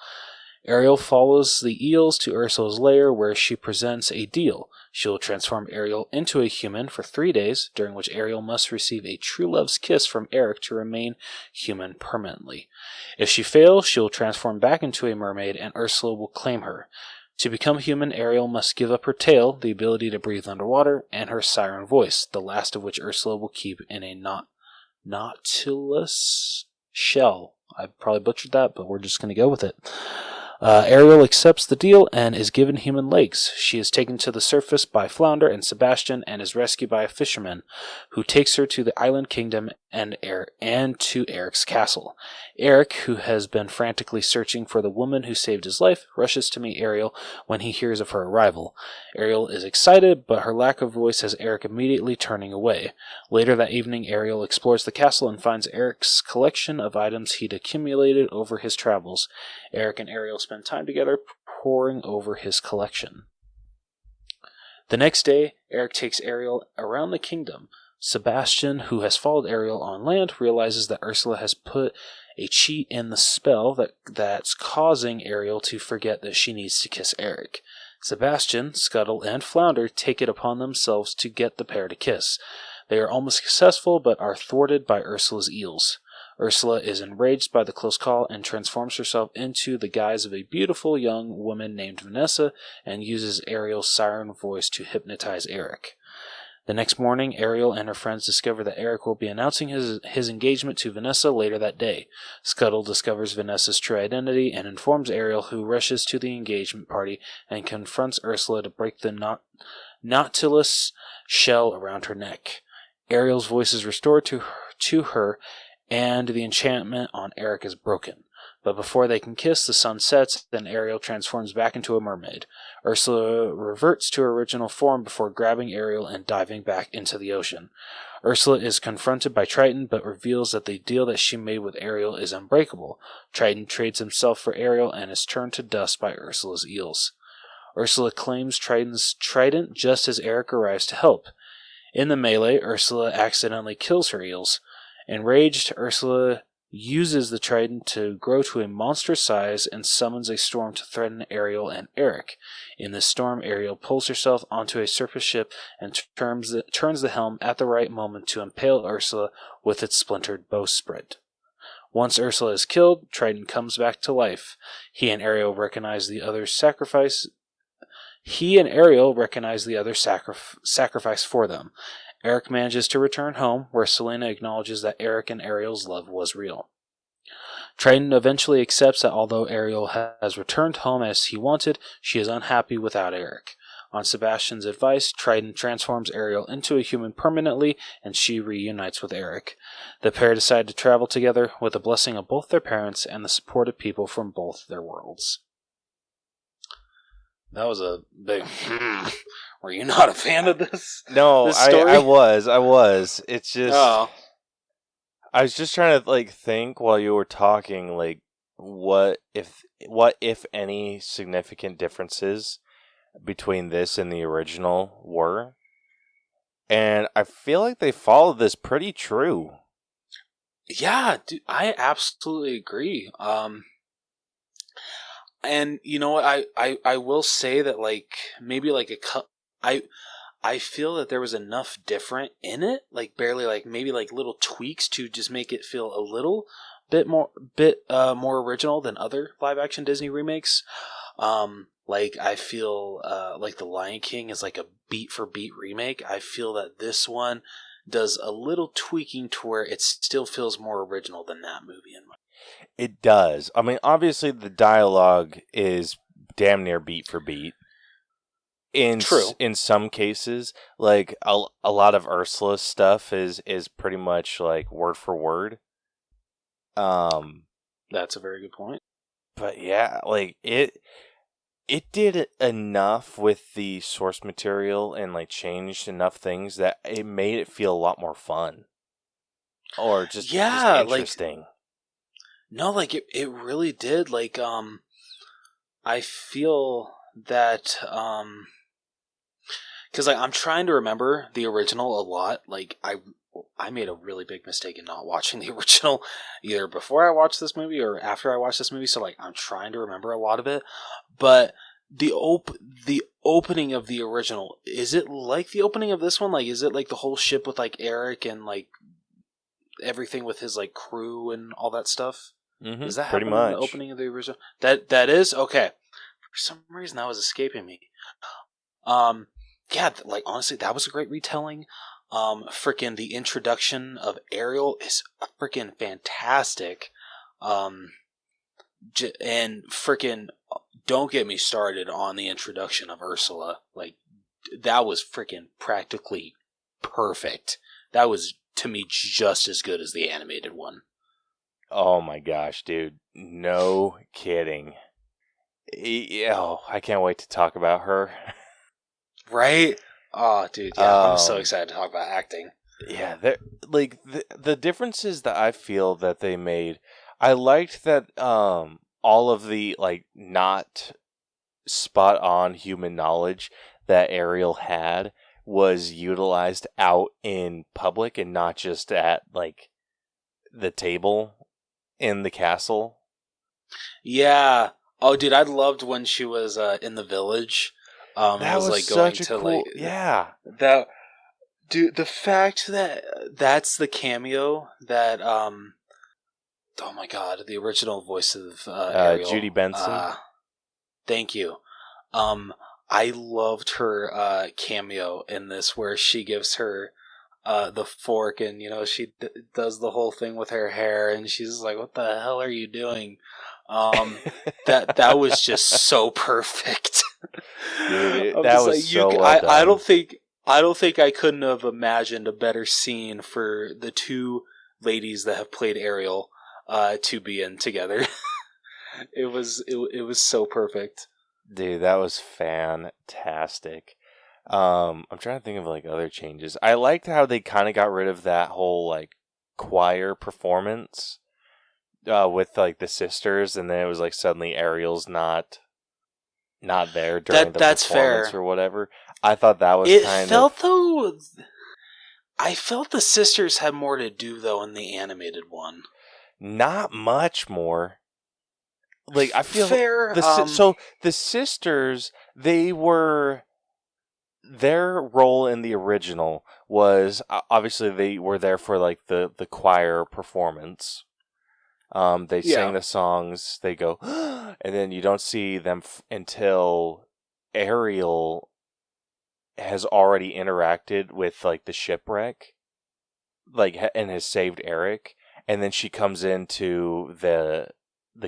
Ariel follows the eels to Ursula's lair, where she presents a deal. She will transform Ariel into a human for 3 days, during which Ariel must receive a true love's kiss from Eric to remain human permanently. If she fails, she will transform back into a mermaid, and Ursula will claim her. To become human, Ariel must give up her tail, the ability to breathe underwater, and her siren voice, the last of which Ursula will keep in a nautilus shell. I probably butchered that, but we're just going to go with it. Ariel accepts the deal and is given human legs. She is taken to the surface by Flounder and Sebastian and is rescued by a fisherman, who takes her to the island kingdom and to Eric's castle. Eric, who has been frantically searching for the woman who saved his life, rushes to meet Ariel when he hears of her arrival. Ariel is excited, but her lack of voice has Eric immediately turning away. Later that evening, Ariel explores the castle and finds Eric's collection of items he'd accumulated over his travels. Eric and Ariel spend time together poring over his collection. The next day, Eric takes Ariel around the kingdom. Sebastian, who has followed Ariel on land, realizes that Ursula has put a cheat in the spell that's causing Ariel to forget that she needs to kiss Eric. Sebastian, Scuttle, and Flounder take it upon themselves to get the pair to kiss. They are almost successful, but are thwarted by Ursula's eels. Ursula is enraged by the close call and transforms herself into the guise of a beautiful young woman named Vanessa and uses Ariel's siren voice to hypnotize Eric. The next morning, Ariel and her friends discover that Eric will be announcing his engagement to Vanessa later that day. Scuttle discovers Vanessa's true identity and informs Ariel, who rushes to the engagement party and confronts Ursula to break the nautilus shell around her neck. Ariel's voice is restored to her and the enchantment on Eric is broken. But before they can kiss, the sun sets, and Ariel transforms back into a mermaid. Ursula reverts to her original form before grabbing Ariel and diving back into the ocean. Ursula is confronted by Triton, but reveals that the deal that she made with Ariel is unbreakable. Triton trades himself for Ariel and is turned to dust by Ursula's eels. Ursula claims Triton's trident just as Eric arrives to help. In the melee, Ursula accidentally kills her eels. Enraged, Ursula uses the trident to grow to a monstrous size and summons a storm to threaten Ariel and Eric. In the storm, Ariel pulls herself onto a surface ship and turns the helm at the right moment to impale Ursula with its splintered bowsprit. Once Ursula is killed, Triton comes back to life. He and Ariel recognize the other's sacrifice for them. Eric manages to return home, where Selena acknowledges that Eric and Ariel's love was real. Triton eventually accepts that although Ariel has returned home as he wanted, she is unhappy without Eric. On Sebastian's advice, Triton transforms Ariel into a human permanently, and she reunites with Eric. The pair decide to travel together with the blessing of both their parents and the support of people from both their worlds. That was a big... Were you not a fan of this? No, this story? I was. It's just... Oh. I was just trying to, think while you were talking, what if any significant differences between this and the original were. And I feel like they followed this pretty true. Yeah, dude, I absolutely agree. And you know what, I will say that maybe I feel that there was enough different in it, barely maybe little tweaks to just make it feel a little bit more original than other live action Disney remakes. I feel The Lion King is a beat for beat remake. I feel that this one does a little tweaking to where it still feels more original than that movie in my. It does. I mean, obviously the dialogue is damn near beat for beat. True. In some cases, a lot of Ursula's stuff is pretty much word for word. That's a very good point. But yeah, it did enough with the source material and changed enough things that it made it feel a lot more fun. Or just interesting. No, it really did. I feel that because I'm trying to remember the original a lot. I made a really big mistake in not watching the original either before I watched this movie or after I watched this movie. So I'm trying to remember a lot of it. But the opening of the original, is it like the opening of this one? Is it the whole ship with Eric and everything with his crew and all that stuff? Mm-hmm, Does that pretty happen much in the opening of the original? That is okay. For some reason, that was escaping me. Yeah, honestly, that was a great retelling. Freaking the introduction of Ariel is freaking fantastic. And freaking don't get me started on the introduction of Ursula. That was freaking practically perfect. That was, to me, just as good as the animated one. Oh my gosh, dude. No kidding. I can't wait to talk about her. Right? Oh, dude, yeah. I'm so excited to talk about acting. Yeah, the differences that I feel that they made, I liked that all of the not spot on human knowledge that Ariel had was utilized out in public and not just at the table in the castle. Yeah. Oh, dude, I loved when she was in the village. That was going such a to cool. Yeah. That, dude, the fact that that's the cameo that oh my god, the original voice of Ariel, Judy Benson. Thank you. I loved her cameo in this, where she gives her the fork, and she does the whole thing with her hair, and she's like, "What the hell are you doing?" That was just so perfect. Dude, that was so well done. I don't think I couldn't have imagined a better scene for the two ladies that have played Ariel to be in together. it was so perfect. Dude, that was fantastic. I'm trying to think of like other changes. I liked how they kind of got rid of that whole like choir performance with like the sisters, and then it was like suddenly Ariel's not there during the That's performance fair. or whatever. I thought that was It kind of felt though. I felt the sisters had more to do though in the animated one. not much more. Like I feel Fair. so the sisters, they were, their role in the original was obviously they were there for like the choir performance. They Yeah. sang the songs. They go, and then you don't see them until Ariel has already interacted with like the shipwreck, like and has saved Eric, and then she comes into the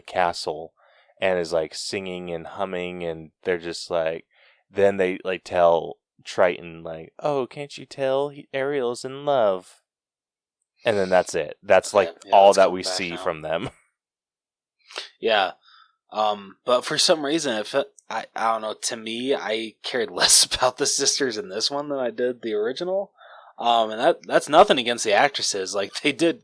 castle and is like singing and humming, and they're just like, then they like tell Triton like, "Oh, can't you tell Ariel's in love?" And then that's it. That's like Okay. Yeah, all that's that coming we back see now. from them. Yeah. But for some reason, I don't know. To me, I cared less about the sisters in this one than I did the original. And that's nothing against the actresses. Like they did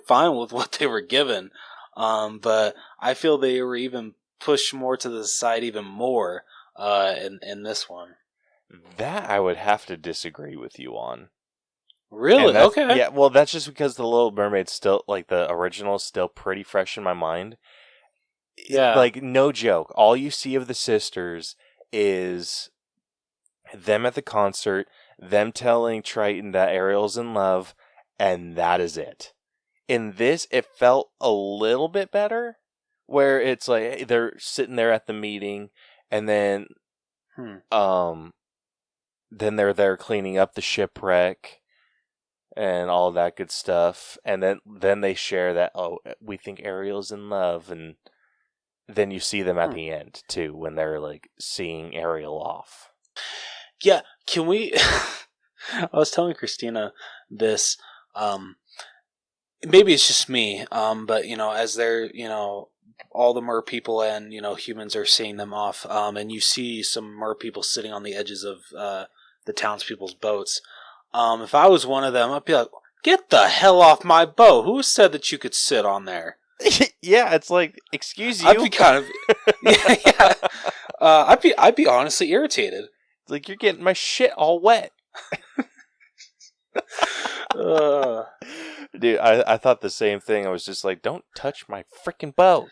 fine with what they were given. But I feel they were even pushed more to the side even more. In this one. That I would have to disagree with you on. And Really? that's, Okay. yeah, well, that's just because the Little Mermaid's still, like, the original is still pretty fresh in my mind. Yeah. Like, no joke. All you see of the sisters is them at the concert, them telling Triton that Ariel's in love, and that is it. In this, it felt a little bit better, where it's like hey, they're sitting there at the meeting, and Hmm. um, then they're there cleaning up the shipwreck and all that good stuff, and then they share that, oh, we think Ariel's in love, and then you see them at Hmm. the end too when they're like seeing Ariel off. Yeah. Can we? I was telling Christina this. Um, Maybe it's just me. But as they're all the mer people and humans are seeing them off. And you see some mer people sitting on the edges of the townspeople's boats. If I was one of them, I'd be like, "Get the hell off my boat! Who said that you could sit on there?" Yeah, it's like, excuse I'd you. be kind of, yeah, yeah. I'd be honestly irritated. It's like you're getting my shit all wet. Uh, Dude, I thought the same thing. I was just like, don't touch my freaking boat.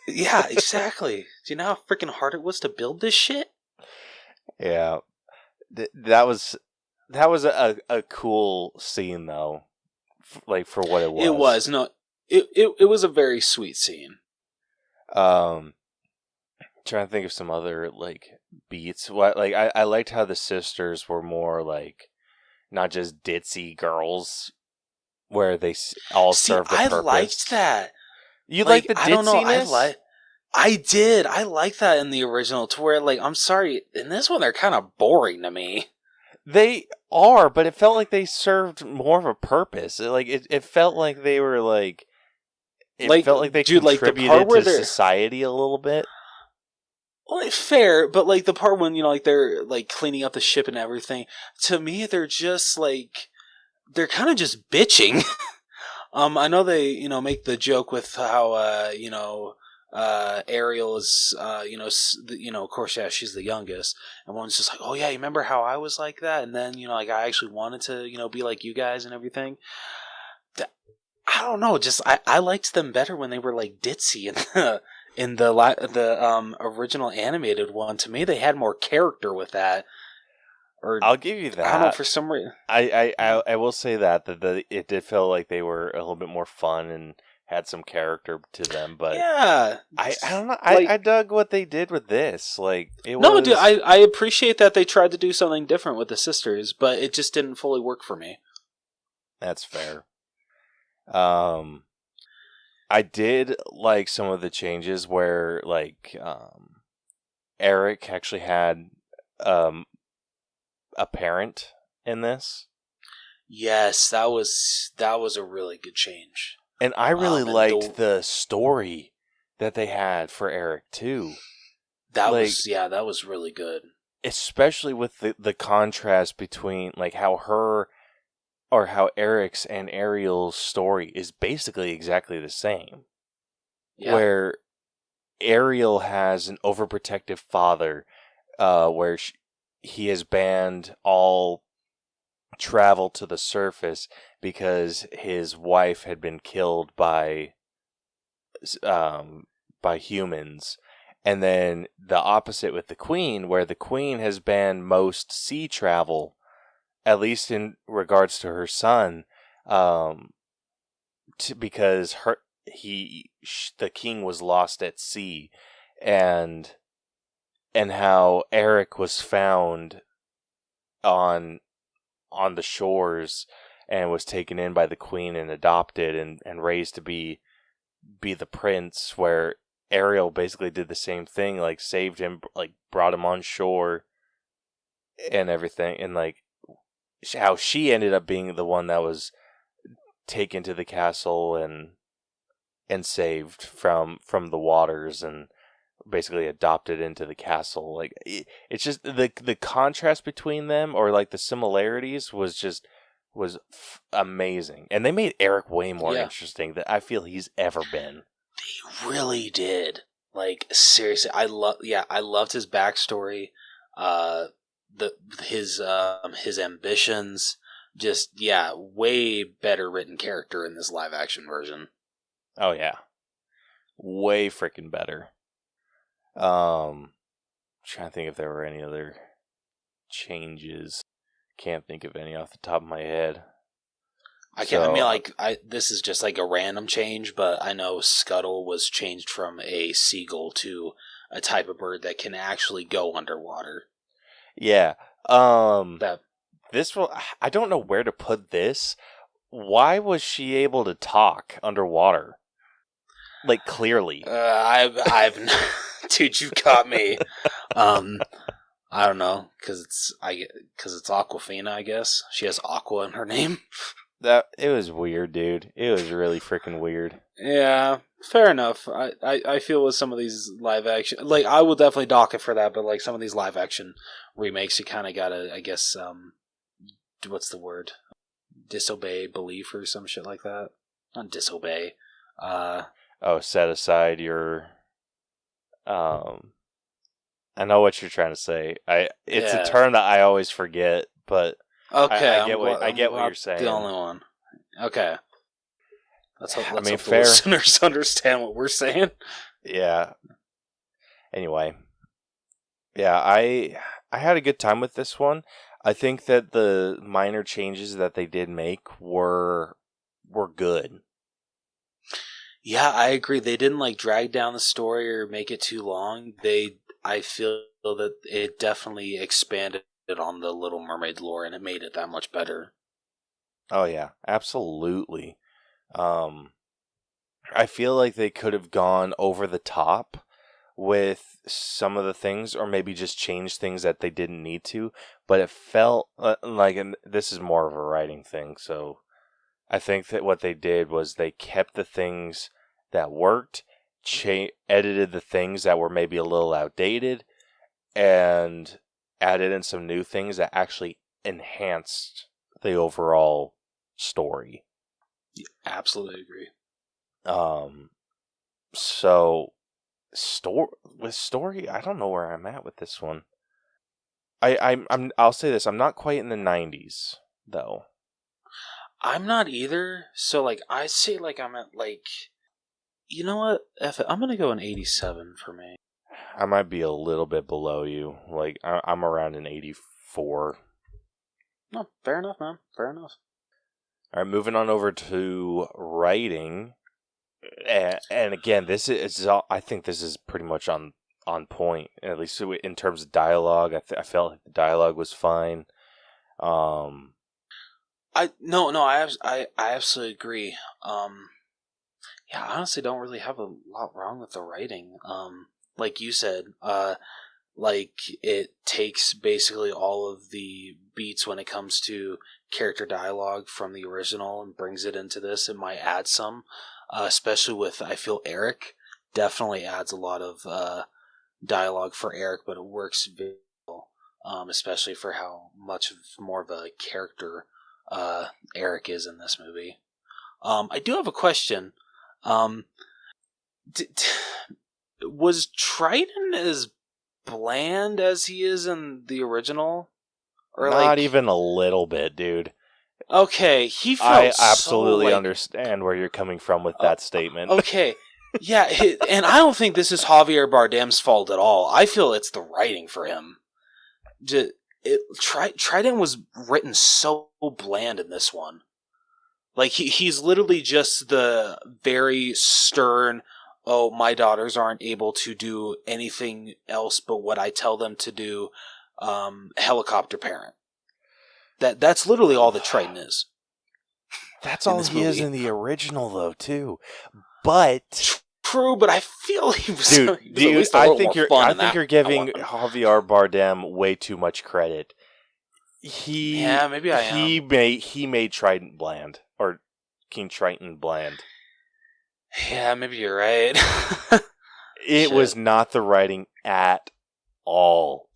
yeah, exactly. Do you know how freaking hard it was to build this shit? Yeah, that was a cool scene though, like for what it It was. was no, it was a very sweet scene. Um, trying to think of some other like beats. What like I liked how the sisters were more like not just ditzy girls, where they all See, served a I purpose. liked that. You like Like, the I don't know, ditziness? I did. I like that in the original. To where, like, I'm sorry, in this one they're kind of boring to me. They are, but it felt like they served more of a purpose. It felt like they were like, it Like, felt like they dude, like the part contributed where to they're society a little bit. well, like, fair, but like the part when like they're like cleaning up the ship and everything. To me, they're just like they're kind of just bitching. I know they, make the joke with how, Ariel is, of course, yeah, she's the youngest, and one's just like, oh yeah, you remember how I was like that, and then, like I actually wanted to, be like you guys and everything. I don't know, just I liked them better when they were like ditzy in the original animated one. To me, they had more character with that, or I'll give you I don't know that. for some reason. I will say that it did feel like they were a little bit more fun and had some character to them, but Yeah, I don't know. like I dug what they did with this. Like it no, dude, was I appreciate that they tried to do something different with the sisters, but it just didn't fully work for me. that's fair. Um, I did like some of the changes where like Eric actually had um a parent in this. Yes, that was a really good change. And I really And liked the story that they had for Eric too. That Like, was really good. especially with the contrast between like how Eric's and Ariel's story is basically exactly the same. Yeah. Where Ariel has an overprotective father, where he has banned all travel to the surface because his wife had been killed by humans. And then the opposite with the Queen, where the Queen has banned most sea travel, at least in regards to her son, because the king was lost at sea, and how Eric was found on the shores and was taken in by the Queen and adopted and raised to be the prince, where Ariel basically did the same thing, like saved him, like brought him on shore and everything, and like how she ended up being the one that was taken to the castle and saved from the waters and basically adopted into the castle. Like it's just the contrast between them, or like the similarities, was amazing, and they made Eric way more interesting than I feel he's ever been. They really did. Like seriously, I loved his backstory, his ambitions. Just way better written character in this live action version. Oh yeah, way freaking better. Trying to think if there were any other changes. Can't think of any off the top of my head. This is just like a random change, but I know Scuttle was changed from a seagull to a type of bird that can actually go underwater. Yeah. This one, I don't know where to put this. Why was she able to talk underwater? Like, clearly. I've dude, you caught me. I don't know, because it's Aquafina, I guess. She has Aqua in her name. It was weird, dude. It was really freaking weird. Yeah, fair enough. I feel with some of these live action, like, I will definitely dock it for that, but like some of these live action remakes, you kind of gotta, I guess, what's the word? Disobey belief or some shit like that. Not disobey. Set aside your. I know what you're trying to say. It's a term that I always forget, but okay, I get what you're saying. The only one. Okay. Let's hope the fair. listeners understand what we're saying. Yeah. Anyway. Yeah, I had a good time with this one. I think that the minor changes that they did make were good. Yeah, I agree. They didn't like drag down the story or make it too long. I feel that it definitely expanded on the Little Mermaid lore and it made it that much better. Oh yeah, absolutely. I feel like they could have gone over the top with some of the things, or maybe just changed things that they didn't need to, but it felt like, and this is more of a writing thing, so I think that what they did was they kept the things that worked, edited the things that were maybe a little outdated, and added in some new things that actually enhanced the overall story. Yeah, absolutely agree. So with story, I don't know where I'm at with this one. I'll say this: I'm not quite in the 90s though. I'm not either. So like I say, like I'm at like, you know what? I'm gonna go an 87 for me. I might be a little bit below you. Like I'm around an 84. No, fair enough, man. Fair enough. All right, moving on over to writing, and again, this is I think this is pretty much on point, at least in terms of dialogue. I felt like the dialogue was fine. I absolutely agree. Yeah, I honestly don't really have a lot wrong with the writing. Like you said, like it takes basically all of the beats when it comes to character dialogue from the original and brings it into this. It might add some, especially with I feel Eric. definitely adds a lot of dialogue for Eric, but it works very well, especially for how much more of a character Eric is in this movie. I do have a question. D- was Triton as bland as he is in the original? Or Not even a little bit, dude. Okay, he felt I so absolutely like understand where you're coming from with that statement. okay. Yeah, and I don't think this is Javier Bardem's fault at all. I feel it's the writing for him. Triton was written so bland in this one. Like he's literally just the very stern, oh, my daughters aren't able to do anything else but what I tell them to do, helicopter parent. That's literally all that Triton is. That's all he is in the original, though, too. But true, but I feel he was. Dude, He was I think you're giving Javier Bardem way too much credit. Maybe I am. He made Trident bland, or King Triton bland. Yeah, maybe you're right. It was not the writing at all.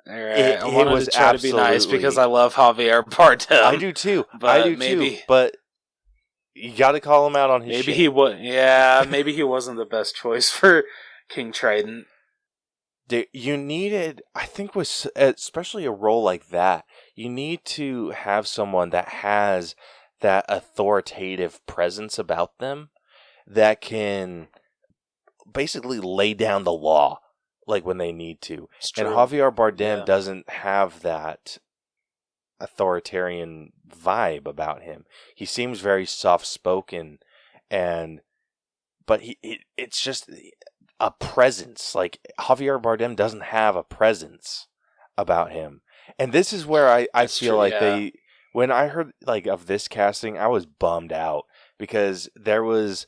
All right. I wanted to try to be nice because I love Javier Bardem. I do too. But you got to call him out on his shit. Maybe he wasn't the best choice for King Trident. You needed, I think, especially a role like that, you need to have someone that has that authoritative presence about them that can basically lay down the law, like when they need to. And Javier Bardem doesn't have that authoritarian vibe about him. He seems very soft-spoken, but it's just a presence. Like, Javier Bardem doesn't have a presence about him. And this is where I feel like when I heard like of this casting, I was bummed out because there was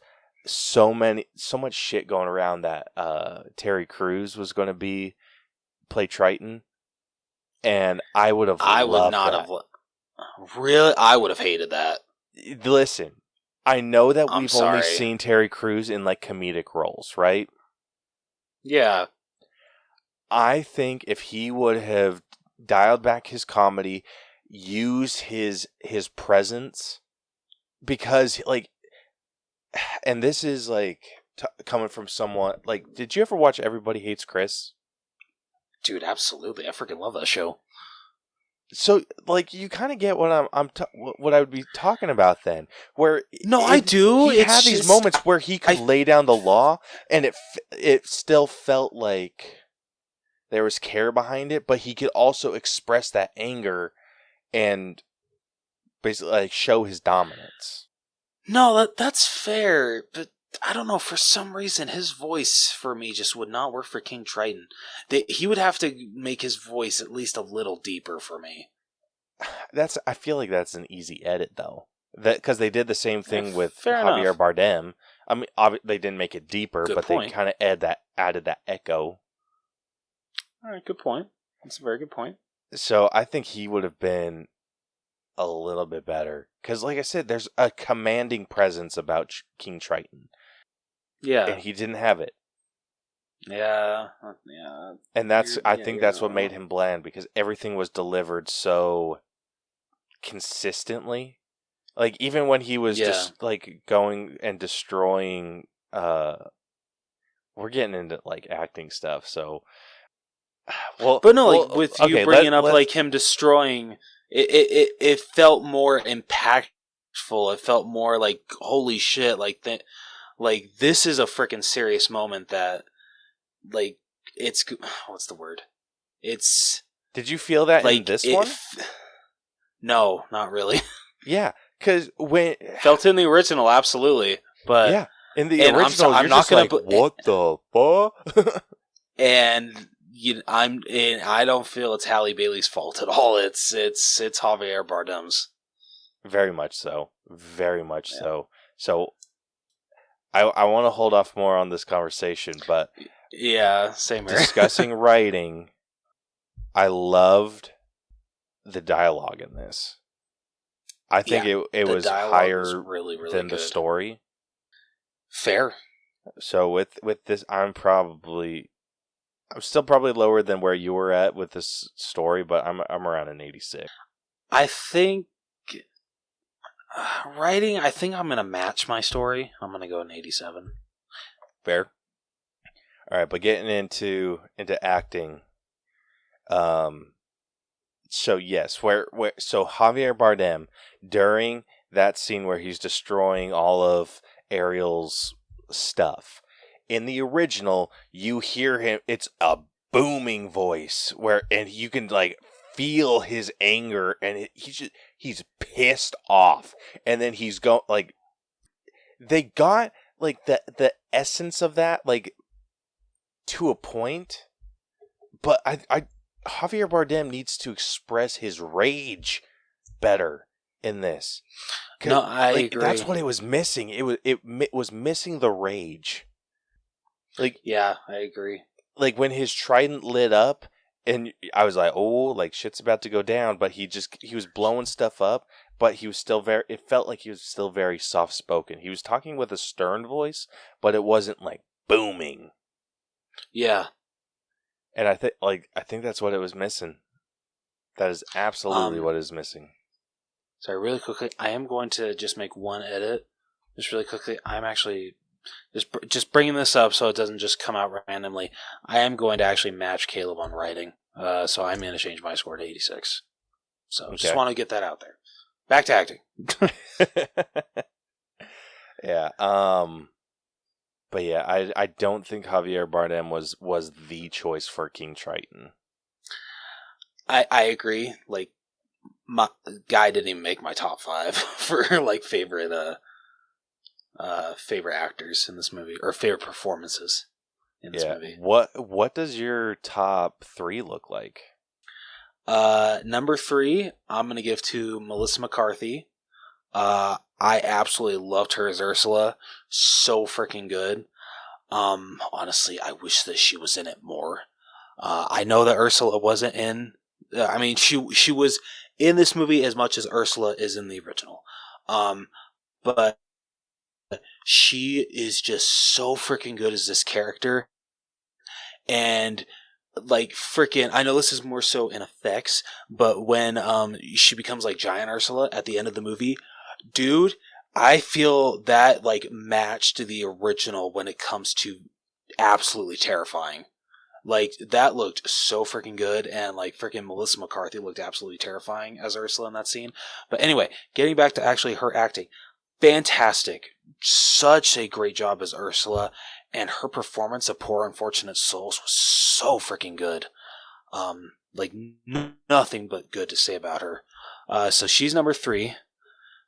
so much shit going around that Terry Crews was going to play Triton, and I would have really, I would have hated that. Listen, I know that we've only seen Terry Crews in like comedic roles, right? Yeah. I think if he would have dialed back his comedy, used his presence, because like, and this is like coming from someone like, did you ever watch Everybody Hates Chris? Dude, absolutely. I freaking love that show. So, like, you kind of get what what I would be talking about then. Where I do. He had these moments where he could lay down the law, and it still felt like there was care behind it, but he could also express that anger and basically like show his dominance. No, that's fair, but I don't know. For some reason, his voice for me just would not work for King Triton. He would have to make his voice at least a little deeper for me. I feel like that's an easy edit though, because they did the same thing with Javier Bardem. I mean, they didn't make it deeper, but they kind of added that echo. All right, good point. That's a very good point. So I think he would have been a little bit better because, like I said, there's a commanding presence about King Triton. Yeah, and he didn't have it. Yeah. And I think that's what made him bland, because everything was delivered so consistently. Like, even when he was just like going and destroying, we're getting into like acting stuff, so with you bringing up like him destroying, it felt more impactful. It felt more like, holy shit, like that. Like, this is a freaking serious moment that, like, it's... What's the word? It's... Did you feel that like, in this one? No, not really. Yeah, because when... Felt in the original, absolutely. But... Yeah, in the original, I'm not gonna what the fuck? And I don't feel it's Halle Bailey's fault at all. It's Javier Bardem's. Very much so. Very much so. So... I want to hold off more on this conversation, but yeah, same here. Discussing writing, I loved the dialogue in this. I think it was higher really than good. The story. Fair. So with this, I'm still probably lower than where you were at with this story, but I'm around an 86. I think writing. I think I'm gonna match my story. I'm gonna go an 87. Fair. All right, but getting into acting, um, so yes, where so Javier Bardem during that scene where he's destroying all of Ariel's stuff. In the original, you hear him. It's a booming voice and you can like feel his anger, and he's pissed off, and then he's going like they got like the essence of that like to a point, but I Javier Bardem needs to express his rage better in this. No, I Like agree. that's what it was missing. It was missing the rage. Like Yeah, I agree. like when his trident lit up, and I was like, oh, like shit's about to go down. But he was blowing stuff up, but he was still very. It felt like he was still very soft spoken. He was talking with a stern voice, but it wasn't like booming. Yeah. And I think that's what it was missing. That is absolutely what is missing. Sorry, really quickly, I am going to just make one edit. Just really quickly, I'm actually just bringing this up so it doesn't just come out randomly. I am going to actually match Caleb on writing. So I'm going to change my score to 86. So Okay. just want to get that out there. Back to acting. Yeah. But yeah, I don't think Javier Bardem was the choice for King Triton. I agree. Like, my guy didn't even make my top 5 for like favorite actors in this movie, or favorite performances in this movie. What does your top 3 look like? Number 3, I'm gonna give to Melissa McCarthy. I absolutely loved her as Ursula. So freaking good. Honestly, I wish that she was in it more. I know that Ursula wasn't in. I mean, she was in this movie as much as Ursula is in the original. But she is just so freaking good as this character. And like freaking, I know this is more so in effects, but when she becomes like giant Ursula at the end of the movie, dude, I feel that like matched the original when it comes to absolutely terrifying. Like that looked so freaking good, and like freaking Melissa McCarthy looked absolutely terrifying as Ursula in that scene. But anyway, getting back to actually her acting, fantastic, such a great job as Ursula, and her performance of Poor Unfortunate Souls was so freaking good. Like nothing but good to say about her. So she's number 3.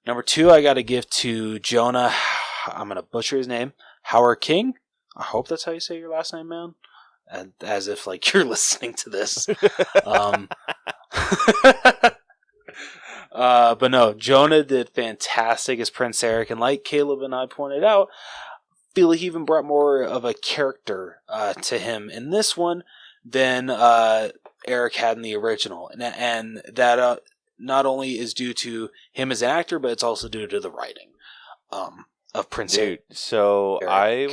Number 2, I got to give to Jonah. I'm gonna butcher his name. Howard King. I hope that's how you say your last name, man. And as if like you're listening to this. But no, Jonah did fantastic as Prince Eric, and like Caleb and I pointed out, I feel like he even brought more of a character to him in this one than Eric had in the original, and that not only is due to him as an actor, but it's also due to the writing of Prince Eric. So I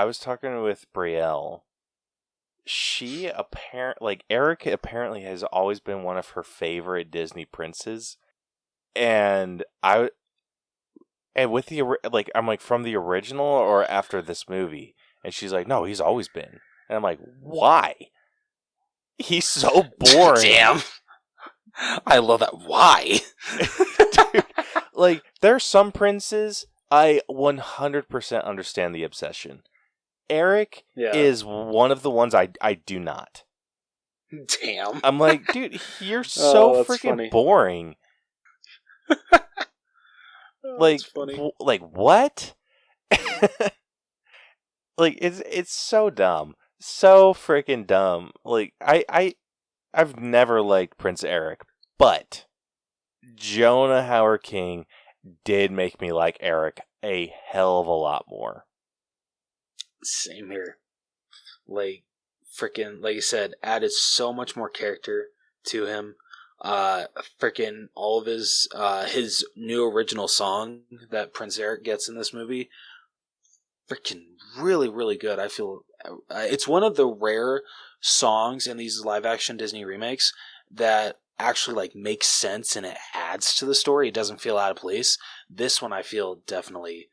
was talking with Brielle. She Eric apparently has always been one of her favorite Disney princes, and with the I'm like, from the original or after this movie, and she's like, no, he's always been, and I'm like, why? He's so boring. Damn, I love that. Why? Dude, like there's some princes I 100% understand the obsession. Eric is one of the ones I do not. Damn. I'm like, dude, you're so freaking funny. boring. Like, like what? Like it's so dumb, so freaking dumb. Like I've never liked Prince Eric, but Jonah Howard King did make me like Eric a hell of a lot more. Same here. Like, freaking, like you said, added so much more character to him. Freaking all of his new original song that Prince Eric gets in this movie, freaking really, really good. I feel it's one of the rare songs in these live action Disney remakes that actually like makes sense and it adds to the story. It doesn't feel out of place. This one I feel definitely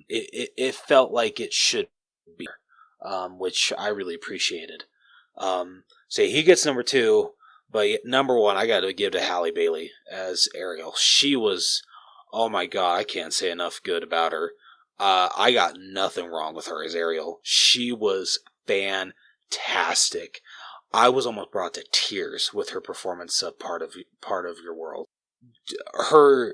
it felt like it should be, which I really appreciated. So he gets number 2, but number 1 I got to give to Halle Bailey as Ariel. She was, oh my god, I can't say enough good about her. I got nothing wrong with her as Ariel. She was fantastic. I was almost brought to tears with her performance of part of Your World. Her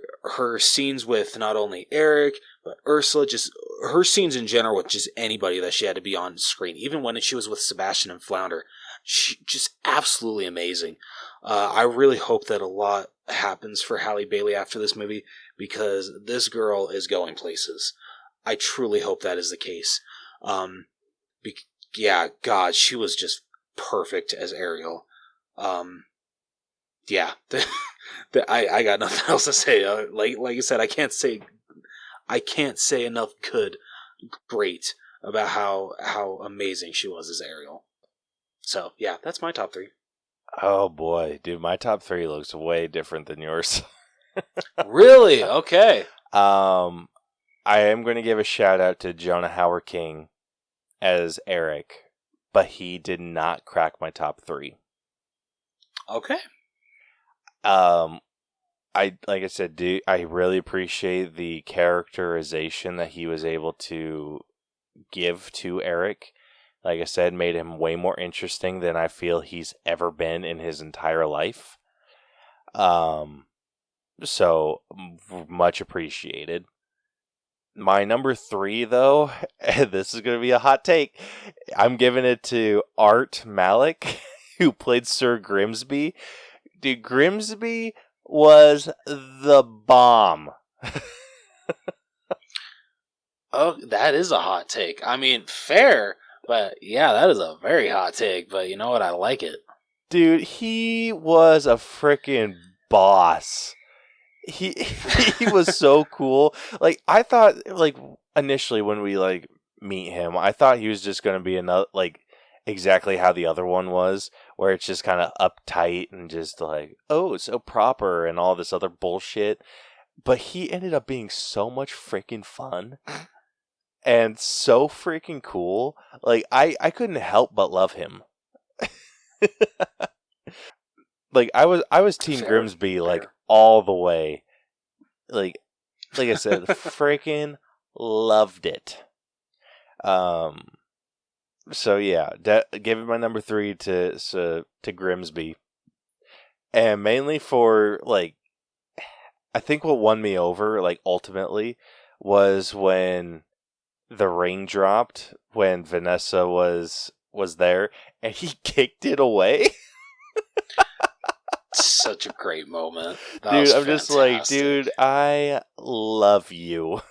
scenes with not only Eric but Ursula, just her scenes in general with just anybody that she had to be on screen, even when she was with Sebastian and Flounder, she just absolutely amazing. I really hope that a lot happens for Halle Bailey after this movie because this girl is going places. I truly hope that is the case. Be- yeah, God, she was just perfect as Ariel. Yeah, I got nothing else to say. Like I said, I can't say enough great about how amazing she was as Ariel. So yeah, that's my top 3. Oh boy, dude, my top 3 looks way different than yours. Really? Okay. I am going to give a shout out to Jonah Howard King as Eric, but he did not crack my top 3. Okay. I like I said, dude, I really appreciate the characterization that he was able to give to Eric. Like I said, made him way more interesting than I feel he's ever been in his entire life. So much appreciated. My number 3, though, this is going to be a hot take. I'm giving it to Art Malik, who played Sir Grimsby. Dude, Grimsby was the bomb. Oh, that is a hot take. I mean, fair, but yeah, that is a very hot take. But you know what? I like it. Dude, he was a freaking boss. He he was so cool. Like I thought, like initially when we like meet him, I thought he was just gonna be another like exactly how the other one was, where it's just kind of uptight and just like, oh, so proper and all this other bullshit. But he ended up being so much freaking fun and so freaking cool. Like I couldn't help but love him. Like I was Team Fair, Grimsby like fair. all the way. Like I said, freaking loved it. So yeah, give it my number 3 to Grimsby, and mainly for like, I think what won me over like ultimately was when the rain dropped when Vanessa was there and he kicked it away. Such a great moment. That Dude, was I'm just like, fantastic. dude, I love you.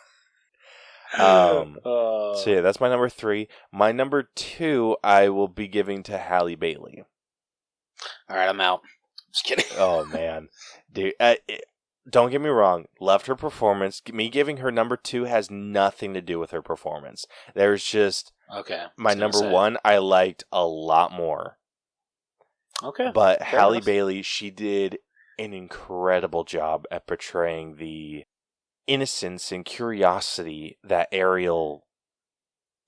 So yeah, that's my number 3. My number 2, I will be giving to Halle Bailey. All right, I'm out. Just kidding. Oh man, dude, don't get me wrong. Loved her performance. Me giving her number 2 has nothing to do with her performance. There's just Okay. my number 1 I liked a lot more. Okay. But Fair Halle enough. Bailey, she did an incredible job at portraying the innocence and curiosity that Ariel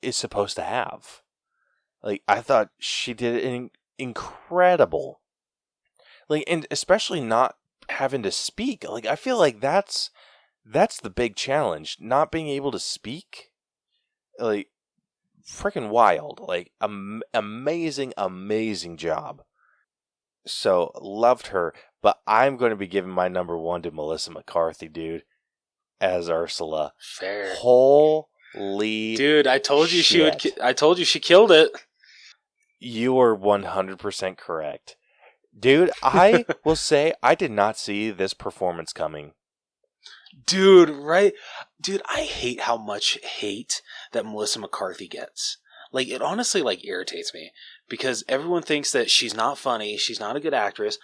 is supposed to have. Like, I thought she did an incredible. Like, and especially not having to speak. Like, I feel like that's the big challenge. Not being able to speak. Like, freaking wild. Like, amazing, amazing job. So, loved her. But I'm going to be giving my number 1 to Melissa McCarthy, dude, as Ursula. Fair. Holy dude, I told you she would. shit. I told you she killed it. You are 100% correct. Dude, I will say I did not see this performance coming. Dude, right? Dude, I hate how much hate that Melissa McCarthy gets. Like, it honestly, like, irritates me. Because everyone thinks that she's not funny, she's not a good actress.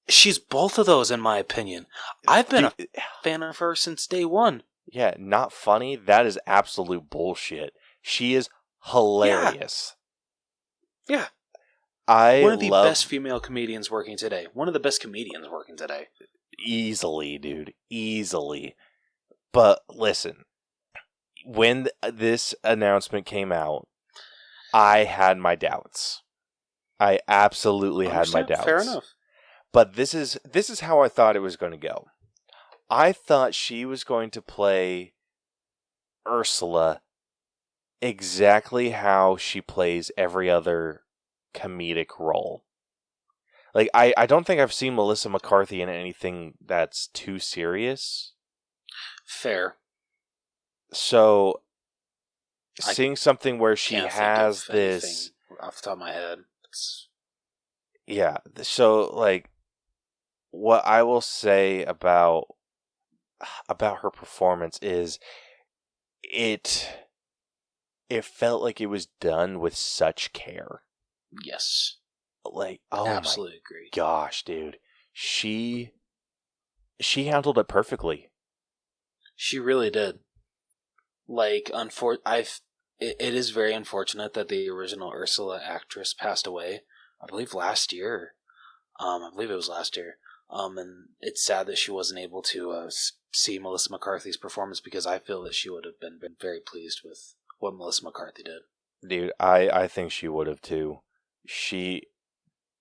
She's both of those, in my opinion. I've been a fan of her since day one. Yeah, not funny. That is absolute bullshit. She is Yeah, hilarious. yeah. I One of the best love female comedians working today. One of the best comedians working today. easily, dude, easily. But listen, when this announcement came out, I had my doubts. I absolutely had my Understand? Fair doubts. enough. But this is how I thought it was going to go. I thought she was going to play Ursula exactly how she plays every other comedic role. Like, I don't think I've seen Melissa McCarthy in anything that's too serious. Fair. So, I seeing something where she can't think has of this... anything off the top of my head. Yeah, so, like, what I will say about her performance is it felt like it was done with such care. Yes. Like, oh my Absolutely agree. gosh, dude. She handled it perfectly. She really did. Like, it is very unfortunate that the original Ursula actress passed away. I believe last year. I believe it was last year. And it's sad that she wasn't able to see Melissa McCarthy's performance, because I feel that she would have been very pleased with what Melissa McCarthy did. Dude, I think she would have too. She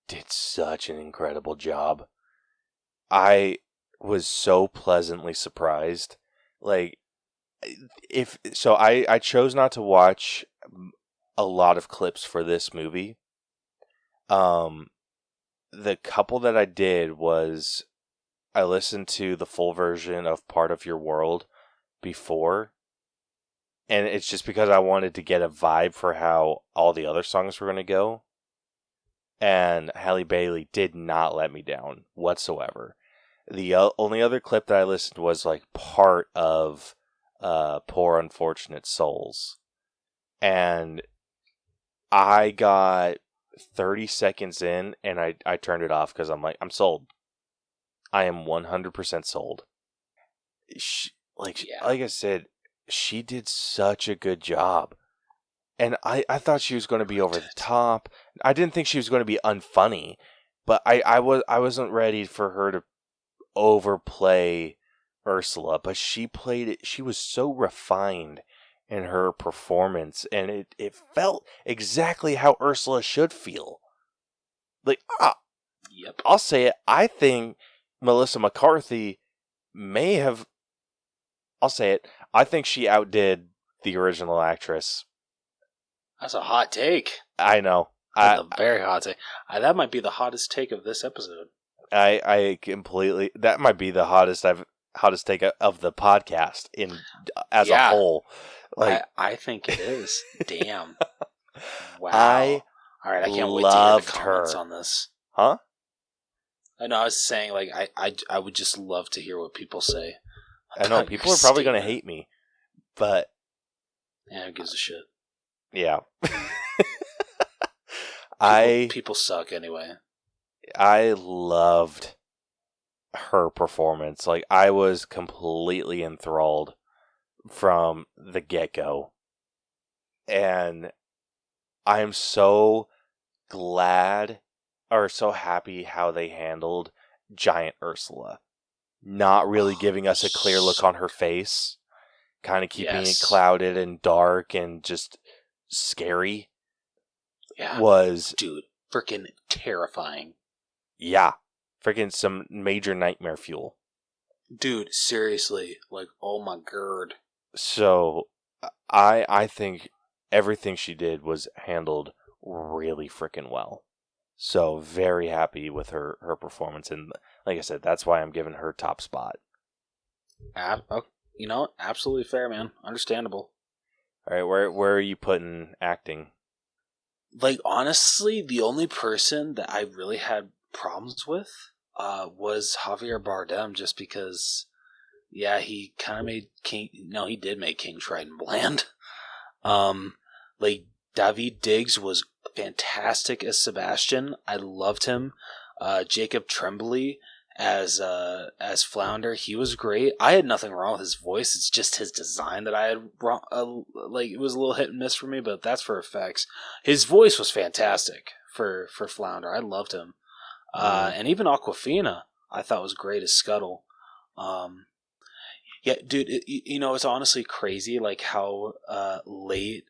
did such an incredible job. I was so pleasantly surprised. Like, if so, I chose not to watch a lot of clips for this movie. The couple that I did was I listened to the full version of Part of Your World before, and it's just because I wanted to get a vibe for how all the other songs were going to go. And Halle Bailey did not let me down whatsoever. The only other clip that I listened to was like part of Poor Unfortunate Souls. And I got 30 seconds in and I turned it off because I'm like, I'm sold. I am 100% sold. Like I said, she did such a good job. And I thought she was going to be over the top. I didn't think she was going to be unfunny, but I wasn't ready for her to overplay Ursula. But she played it. She was so refined in her performance, and it felt exactly how Ursula should feel. Like, Yep. I'll say it. I think Melissa McCarthy may have. I'll say it. I think she outdid the original actress. That's a hot take. I know. That's a very hot take. That might be the hottest take of this episode. I completely. That might be the hottest take of the podcast as a whole. Like, I think it is. Damn. Wow. All right, I can't wait to hear the comments on this. Huh? I know. I was saying, like, I would just love to hear what people say. I know people are probably going to hate me, but yeah, who gives a shit? Yeah. People suck anyway. I loved her performance. Like, I was completely enthralled from the get-go. And I'm so glad or so happy how they handled Giant Ursula. Not really giving us a clear look on her face. Kind of keeping it clouded and dark and just scary. Yeah. Was, dude, freaking terrifying. Yeah. Freaking some major nightmare fuel. Dude, seriously. Like, oh my god. So, I think everything she did was handled really freaking well. So, very happy with her performance. And like I said, that's why I'm giving her top spot. You know, absolutely fair, man. Understandable. All right, where are you putting acting? Like, honestly, the only person that I really had problems with was Javier Bardem, just because, yeah, he kind of made he did make King Triton bland. Like, David Diggs was fantastic as Sebastian. I loved him. Jacob Tremblay as Flounder. He was great. I had nothing wrong with his voice. It's just his design that I had wrong. Like it was a little hit and miss for me, but that's for effects. His voice was fantastic for Flounder. I loved him. And even Aquafina, I thought was great as Scuttle. Yeah, dude, it's honestly crazy, like how late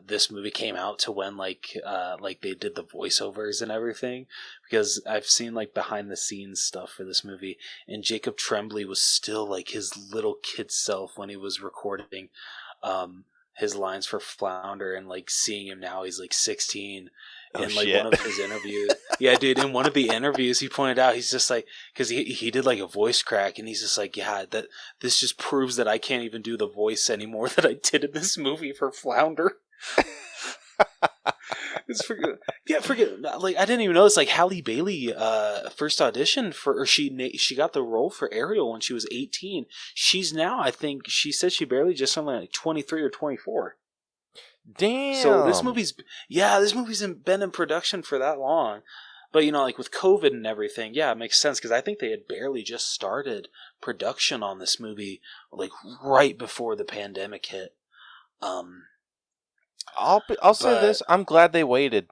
this movie came out to when like they did the voiceovers and everything, because I've seen like behind the scenes stuff for this movie, and Jacob Tremblay was still like his little kid self when he was recording his lines for Flounder, and like seeing him now, he's like 16. Oh, In like shit. one of his interviews, yeah, dude. In one of the interviews, he pointed out, he's just like, because he did like a voice crack, and he's just like, yeah, that this just proves that I can't even do the voice anymore that I did in this movie for Flounder. Forget. Like I didn't even know it's like Halle Bailey first auditioned for, or she got the role for Ariel when she was 18. She's now, I think she said she barely just something like 23 or 24. Damn. So this movie's been in production for that long, but like with COVID and everything, yeah, it makes sense, because I think they had barely just started production on this movie like right before the pandemic hit. I'll say this: I'm glad they waited.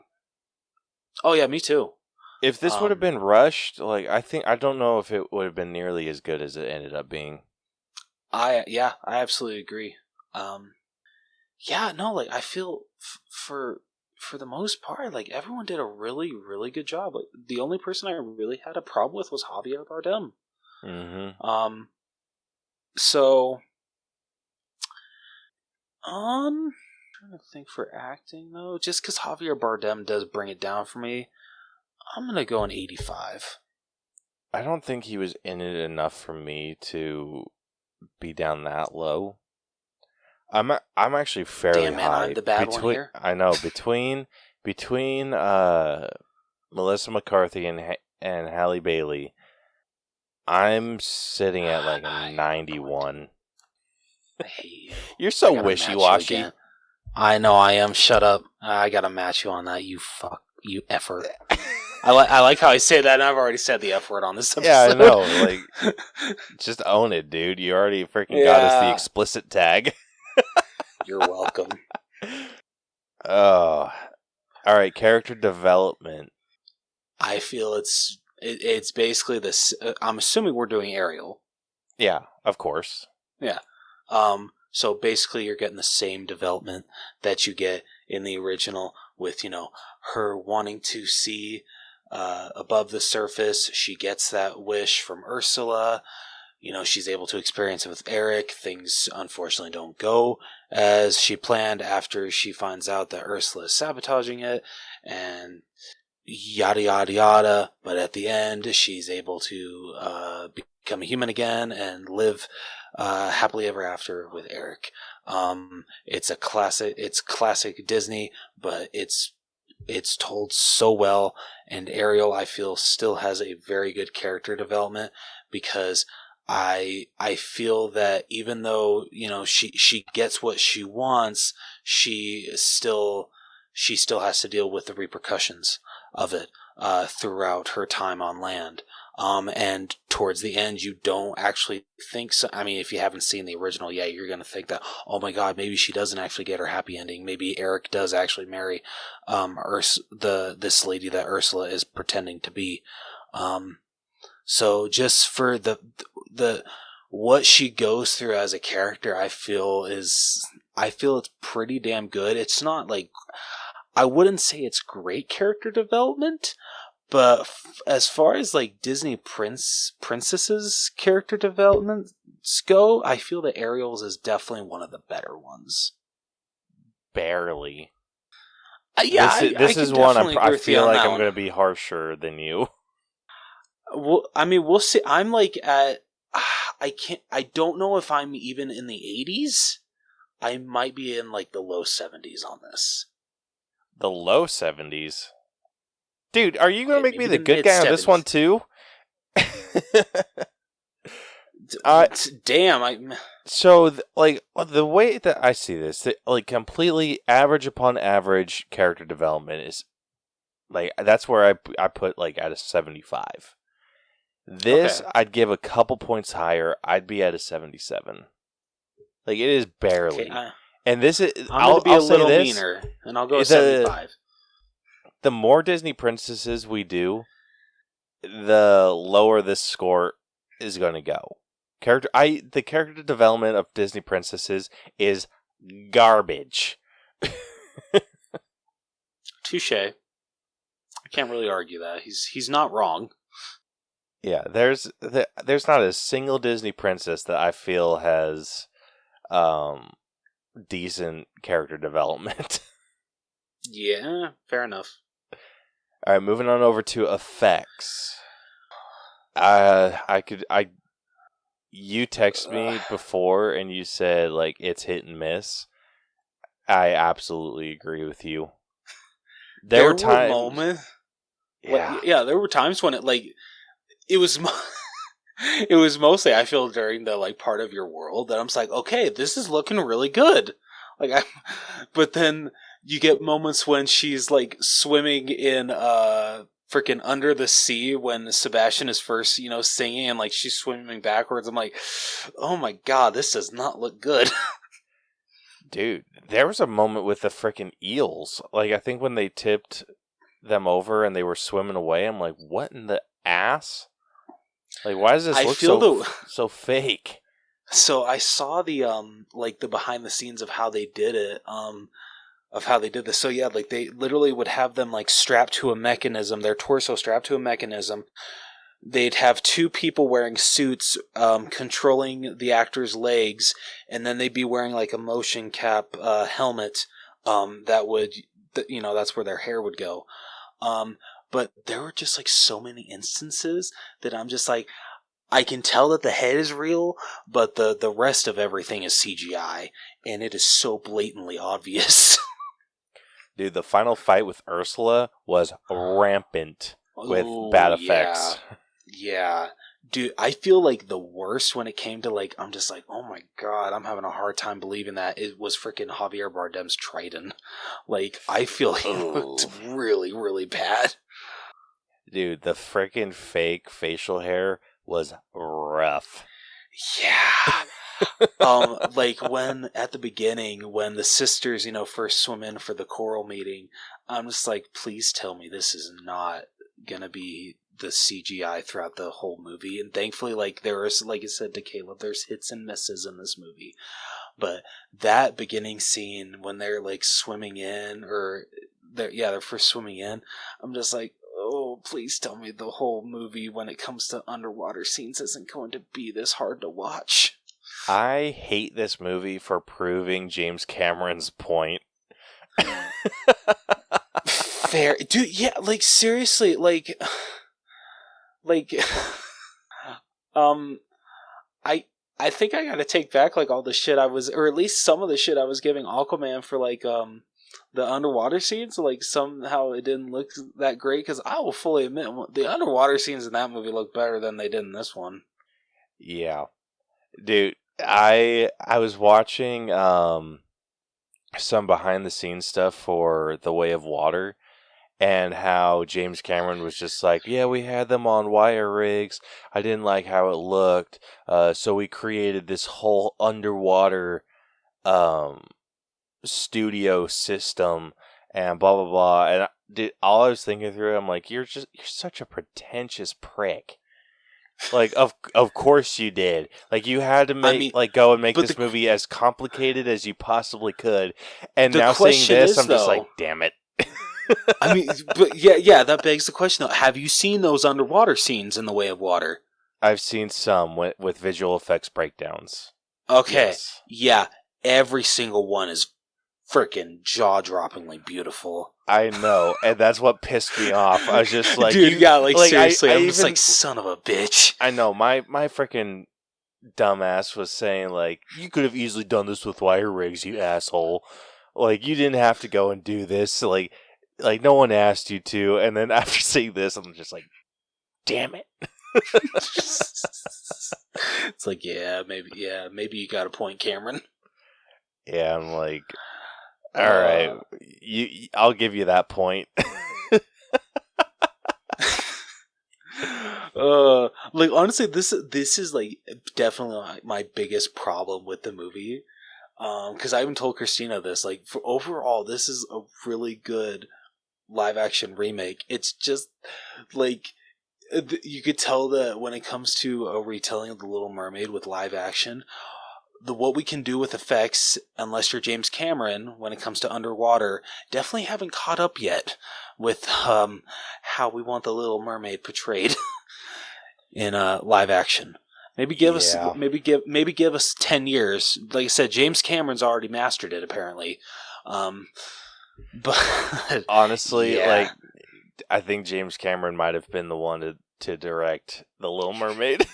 Oh yeah, me too. If this would have been rushed, like I don't know if it would have been nearly as good as it ended up being. I absolutely agree. Yeah, no, like I feel for the most part, like everyone did a really, really good job. Like the only person I really had a problem with was Javier Bardem. Mm-hmm. So, trying to think for acting though, just because Javier Bardem does bring it down for me, I'm gonna go an 85. I don't think he was in it enough for me to be down that low. I'm actually fairly Damn, man, high. I'm the bad one here. I know between Melissa McCarthy and Halle Bailey, I'm sitting at like a 91. I hate you. You're so wishy-washy. I know I am. Shut up. I gotta match you on that. You effort. I like how I say that, and I've already said the F word on this episode. Yeah, I know. Like, just own it, dude. You already freaking got us the explicit tag. You're welcome. Oh, all right. Character development. I feel it's basically this. I'm assuming we're doing Ariel. Yeah, of course. Yeah. So basically, you're getting the same development that you get in the original, with her wanting to see above the surface. She gets that wish from Ursula. She's able to experience it with Eric. Things unfortunately don't go as she planned after she finds out that Ursula is sabotaging it, and yada yada yada. But at the end, she's able to become a human again and live happily ever after with Eric. It's a classic. It's classic Disney, but it's told so well. And Ariel, I feel, still has a very good character development, because I feel that even though she gets what she wants, she still has to deal with the repercussions of it throughout her time on land. And towards the end, you don't actually think so. I mean, if you haven't seen the original, yeah, you're going to think that, oh my God, maybe she doesn't actually get her happy ending. Maybe Eric does actually marry this lady that Ursula is pretending to be. So just for the what she goes through as a character, I feel it's pretty damn good. It's not like, I wouldn't say it's great character development, but as far as like Disney princesses character developments go, I feel that Ariel's is definitely one of the better ones. Barely. Yeah, this is one I feel like I'm going to be harsher than you. Well, I mean, we'll see. I'm like at, I don't know if I'm even in the 80s. I might be in like the low 70s on this. The low 70s? Dude, are you going to make me the good mid-70s. guy on this one too? Damn, So, the way that I see this, like, completely average upon average character development is, like, that's where I put, like, at a 75. This, Okay. I'd give a couple points higher. I'd be at a 77. Like, it is Okay, barely. And this is, I'm going to be I'll a say little this. meaner, and I'll go with The 75. more Disney princesses we do, the lower this score is going to go. The character development of Disney princesses is garbage. Touche. I can't really argue that. He's not wrong. Yeah, there's not a single Disney princess that I feel has decent character development. Yeah, fair enough. All right, moving on over to effects. You text me before and you said like it's hit and miss. I absolutely agree with you. There were times, moments. yeah, Yeah, there were times when it was it was mostly, I feel, during the like part of your world that I'm just like, okay, this is looking really good. But then you get moments when she's like swimming in freaking under the sea when Sebastian is first, singing, and like she's swimming backwards. I'm like, oh my god, this does not look good. dude. There was a moment with the freaking eels. Like I think when they tipped them over and they were swimming away, I'm like, what in the ass? Like, why does this I look feel so fake? So I saw the like the behind the scenes of how they did it, of how they did this. So yeah, like they literally would have them like strapped to a mechanism, their torso strapped to a mechanism. They'd have two people wearing suits, controlling the actor's legs, and then they'd be wearing like a motion cap helmet, that would, that's where their hair would go. But there were just like so many instances that I'm just like, I can tell that the head is real, but the rest of everything is CGI, and it is so blatantly obvious. Dude, the final fight with Ursula was rampant with bad effects. Yeah. Dude, I feel like the worst when it came to like, I'm just like, oh my god, I'm having a hard time believing that it was freaking Javier Bardem's Triton. Like, I feel he looked really, really bad. Dude, the freaking fake facial hair was rough. Yeah. Like when at the beginning, when the sisters, first swim in for the choral meeting, I'm just like, please tell me this is not gonna be the CGI throughout the whole movie. And thankfully, like there is, like I said to Caleb, there's hits and misses in this movie. But that beginning scene when they're like swimming in, or they're first swimming in, I'm just like, oh, please tell me the whole movie when it comes to underwater scenes isn't going to be this hard to watch. I hate this movie for proving James Cameron's point. Fair, dude. Yeah, like seriously, like, um, I think I gotta take back like all the shit I was, or at least some of the shit I was giving Aquaman for like the underwater scenes. Like somehow it didn't look that great, because I will fully admit the underwater scenes in that movie look better than they did in this one. Yeah, dude. I was watching some behind the scenes stuff for The Way of Water, and how James Cameron was just like, yeah, we had them on wire rigs. I didn't like how it looked, so we created this whole underwater studio system and blah blah blah. And all I was thinking through, I'm like, you're such a pretentious prick. Like of course you did. Like you had to go and make this movie as complicated as you possibly could. And now seeing this, I'm just like, damn it. I mean, but yeah, that begs the question though. Have you seen those underwater scenes in The Way of Water? I've seen some with visual effects breakdowns. Okay, Yes. Yeah, every single one is freaking jaw-droppingly beautiful. I know, and that's what pissed me off. I was just like, dude, seriously, I'm just like, son of a bitch. I know, my freaking dumbass was saying, like, you could have easily done this with wire rigs, you asshole. Like, you didn't have to go and do this. Like no one asked you to. And then after seeing this, I'm just like, damn it. It's like, maybe you got a point, Cameron. Yeah, I'm like, all right, I'll give you that point. Like honestly, this is like definitely my biggest problem with the movie. Because I even told Christina this. Like for overall, this is a really good live action remake. It's just like you could tell that when it comes to a retelling of The Little Mermaid with live action, what we can do with effects, unless you're James Cameron, when it comes to underwater, definitely haven't caught up yet with how we want the Little Mermaid portrayed in live action. Maybe give us Yeah. maybe give us 10 years. Like I said, James Cameron's already mastered it apparently. But Honestly, yeah. like, I think James Cameron might have been the one to direct The Little Mermaid.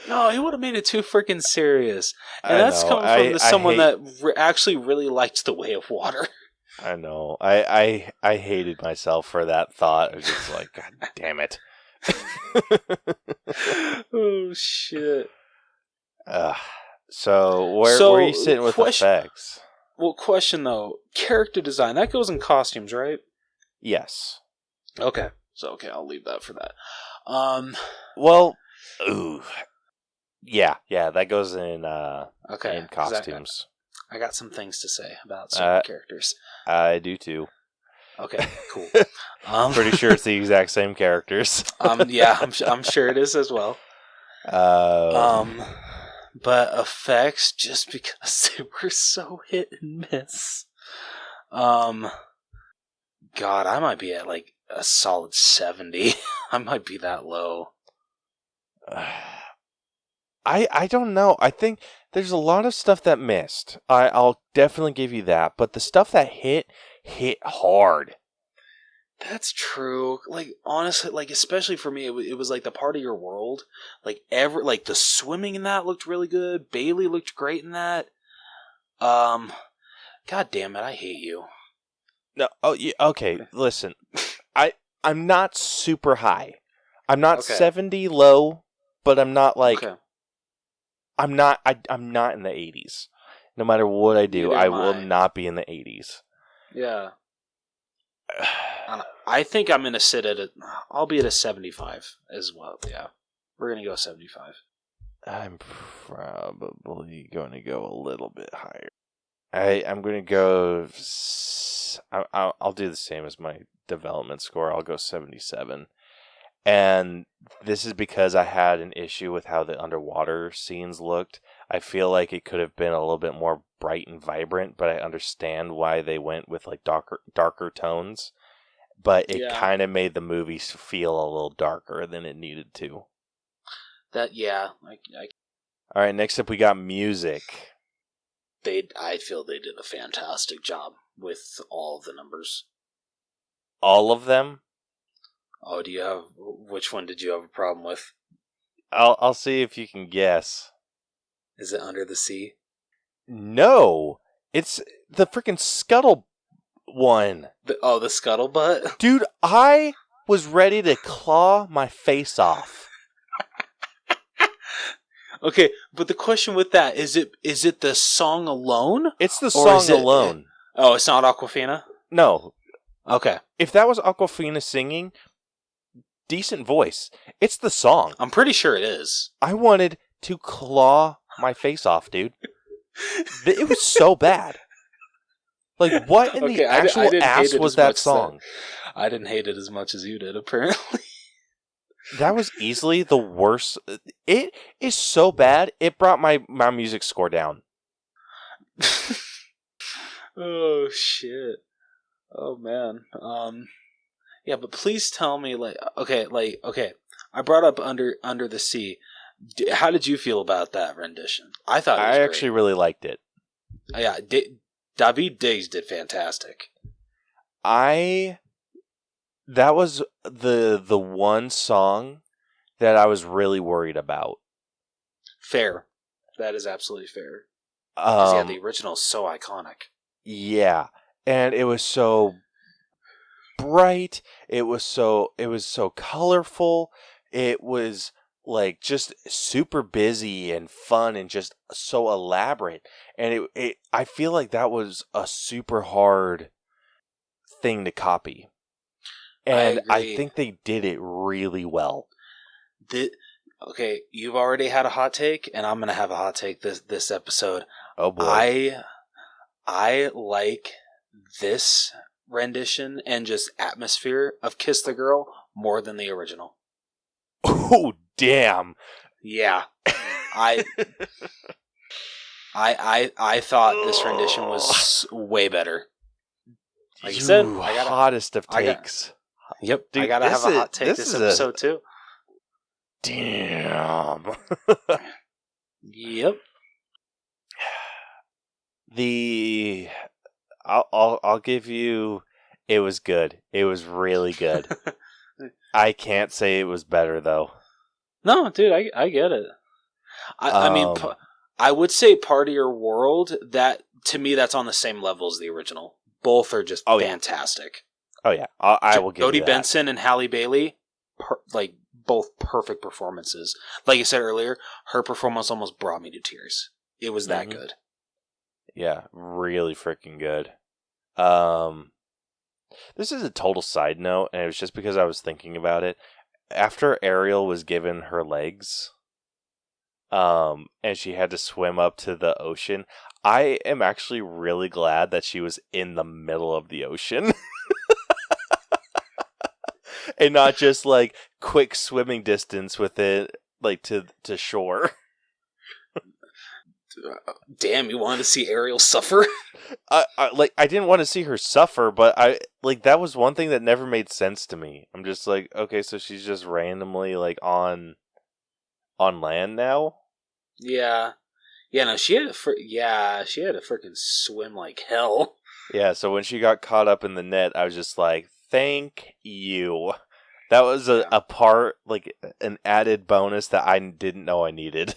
No, he would have made it too freaking serious. And I that's know. coming from someone hate, that actually really likes The Way of Water. I know. I hated myself for that thought. I was just like, God damn it. Oh, shit. So, where are you sitting with effects? Well, question though. Character design, that goes in costumes, right? Yes. Okay. So, okay, I'll leave that for that. Well, ooh. Yeah, that goes in Okay, in costumes. I got some things to say about certain characters. I do too. Okay, cool. Pretty sure it's the exact same characters. Yeah, I'm sure it is as well. But effects, just because they were so hit and miss. God, I might be at like a solid 70. I might be that low. I don't know. I think there's a lot of stuff that missed. I'll definitely give you that. But the stuff that hit hard. That's true. Like honestly, like especially for me, it was like the part of your world. Like the swimming in that looked really good. Bailey looked great in that. God damn it, I hate you. No, yeah, okay. Listen, I'm not super high. I'm not 70 low, but I'm not like I'm not in the 80s. No matter what I do, I will not be in the 80s. Yeah. I think I'm gonna sit at I'll be at a 75 as well. Yeah, we're gonna go 75. I'm probably going to go a little bit higher. I'm going to go. I'll do the same as my development score. I'll go 77. And this is because I had an issue with how the underwater scenes looked. I feel like it could have been a little bit more bright and vibrant, but I understand why they went with like darker tones. But it kind of made the movie feel a little darker than it needed to. All right, next up we got music. I feel they did a fantastic job with all the numbers. All of them? Oh, which one did you have a problem with? I'll see if you can guess. Is it Under the Sea? No, it's the freaking Scuttle one. The Scuttlebutt? Dude, I was ready to claw my face off. Okay, but the question with that, is it the song alone? It's the song alone. It's not Aquafina? No. Okay. If that was Aquafina singing, decent voice. It's the song. I'm pretty sure it is. I wanted to claw my face off, dude. It was so bad. Like, what in the actual ass was that song? I didn't hate it as much as you did, apparently. That was easily the worst. It is so bad, it brought my music score down. Oh, shit. Oh, man. Yeah, but please tell me, okay, I brought up Under the Sea. How did you feel about that rendition? I thought it was great. Actually really liked it. Yeah, David Diggs did fantastic. That was the one song that I was really worried about. Fair. That is absolutely fair. The original is so iconic. Yeah, and it was so bright. It was so colorful. It was like just super busy and fun and just so elaborate. And I feel like that was a super hard thing to copy. I And I agree. think they did it really well. Okay, you've already had a hot take, and I'm gonna have a hot take this episode. Oh boy. I like this rendition and just atmosphere of Kiss the Girl more than the original. Oh damn. Yeah. I I thought this rendition was way better. Like you said, hottest of takes. Yep, Dude, I gotta have a hot take this episode too. Damn. Yep. I'll give you. It was good. It was really good. I can't say it was better though. No, dude, I get it. I mean, I would say Part of Your World. That to me, that's on the same level as the original. Both are just fantastic. Oh yeah, I will give you Jodie that. Benson and Halle Bailey, both perfect performances. Like you said earlier, her performance almost brought me to tears. It was that good. Yeah, really freaking good. This is a total side note, and it was just because I was thinking about it. After Ariel was given her legs, and she had to swim up to the ocean, I am actually really glad that she was in the middle of the ocean. And not just like quick swimming distance with it, like to shore. Damn, you wanted to see Ariel suffer? I didn't want to see her suffer, but that was one thing that never made sense to me. I'm just like, okay, so she's just randomly like on land now. Yeah, no, she had to freaking swim like hell. Yeah, so when she got caught up in the net, I was just like, thank you. That was a part, like an added bonus that I didn't know I needed.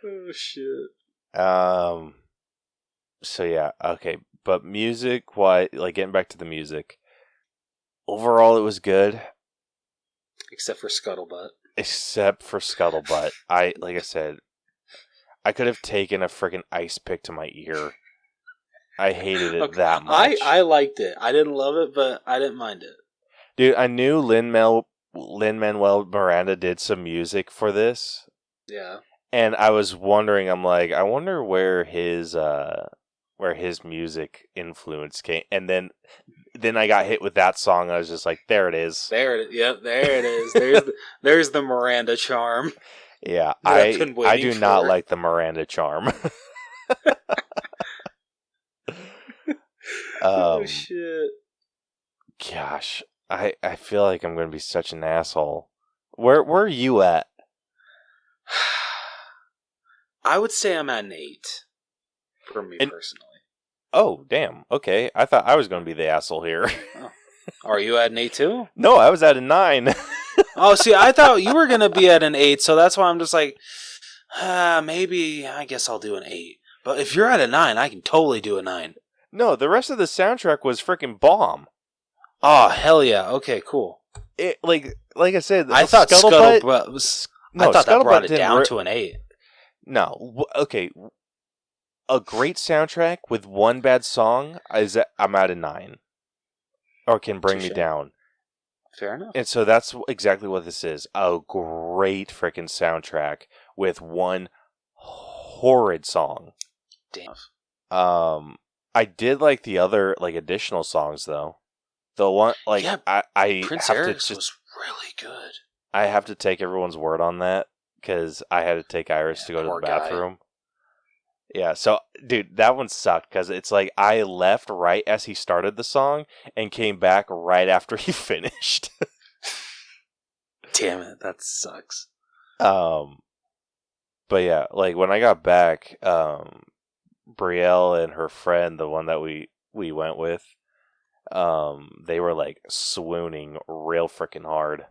Oh shit. So yeah, okay, but music, like getting back to the music. Overall, it was good, except for Scuttlebutt. Like I said, I could have taken a freaking ice pick to my ear. I hated it that much. I liked it. I didn't love it, but I didn't mind it. Dude, I knew Lin-Manuel Miranda did some music for this. Yeah. And I was wondering, I'm like, I wonder where his music influence came. And then I got hit with that song. I was just like, there it is. There it is. There's the Miranda charm. Yeah, I do not like the Miranda charm. Oh shit! Gosh, I feel like I'm going to be such an asshole. Where are you at? I would say I'm at an 8 for me personally. Oh, damn. Okay, I thought I was going to be the asshole here. Oh. Are you at an 8 too? No, I was at a 9. Oh, see, I thought you were going to be at an 8, so that's why I'm just like, maybe I guess I'll do an 8. But if you're at a 9, I can totally do a 9. No, the rest of the soundtrack was freaking bomb. Oh, hell yeah. Okay, cool. It like I said, I thought Scuttlebutt was... No, I thought Scuttlebutt that brought it down to an 8. No, okay. A great soundtrack with one bad song I'm at a 9. Or can bring me down. Fair enough. And so that's exactly what this is. A great freaking soundtrack with one horrid song. Damn. I did like the other additional songs though. The one I Prince have Eric's to was really good. I have to take everyone's word on that because I had to take Iris to go to the bathroom. Yeah, so dude, that one sucked because it's like I left right as he started the song and came back right after he finished. Damn it, that sucks. But yeah, like when I got back, Brielle and her friend, the one that we went with, they were like swooning real freaking hard.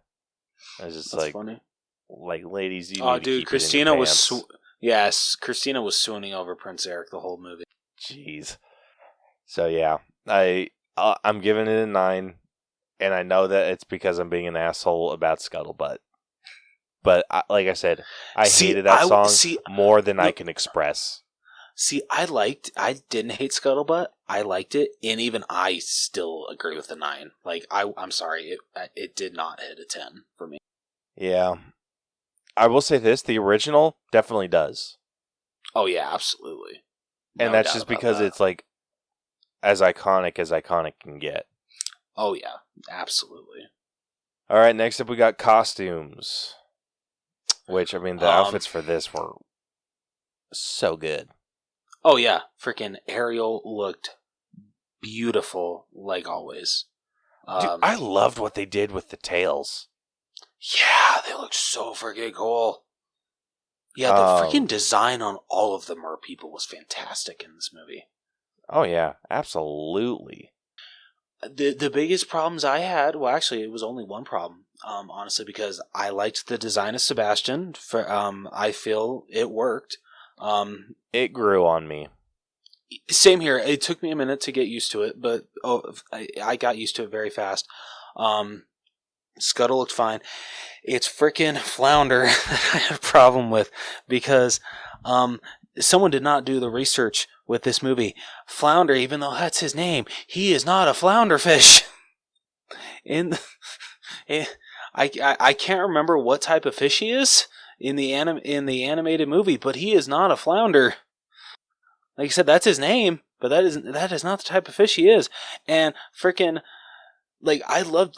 I was just That's funny. Like ladies, you oh, need dude, to keep Christina it in your was pants. yes, Christina was swooning over Prince Eric the whole movie. Jeez. So yeah, I'm giving it a 9, and I know that it's because I'm being an asshole about Scuttlebutt. But like I said, I hated that song more than I can express. See, I didn't hate Scuttlebutt. I liked it, and even I still agree with the 9. Like, I'm sorry, it did not hit a 10 for me. Yeah. I will say this, the original definitely does. Oh, yeah, absolutely. And No that's doubt just about because that. it's like as iconic can get. Oh, yeah, absolutely. All right, next up we got costumes. Which, I mean, the outfits for this were so good. Oh, yeah, freaking Ariel looked beautiful, like always. Dude, I loved what they did with the tails. Yeah, they look so freaking cool. Yeah, the freaking design on all of the mer people was fantastic in this movie. Oh yeah, absolutely. The biggest problems I had, well, actually, it was only one problem, honestly, because I liked the design of Sebastian. I feel it worked. It grew on me. Same here. It took me a minute to get used to it, but I got used to it very fast. Scuttle looked fine. It's freaking Flounder that I had a problem with because someone did not do the research with this movie. Flounder, even though that's his name, he is not a flounder fish. I can't remember what type of fish he is in the animated movie, but he is not a flounder. Like I said, that's his name, but that is not the type of fish he is. And freaking like I love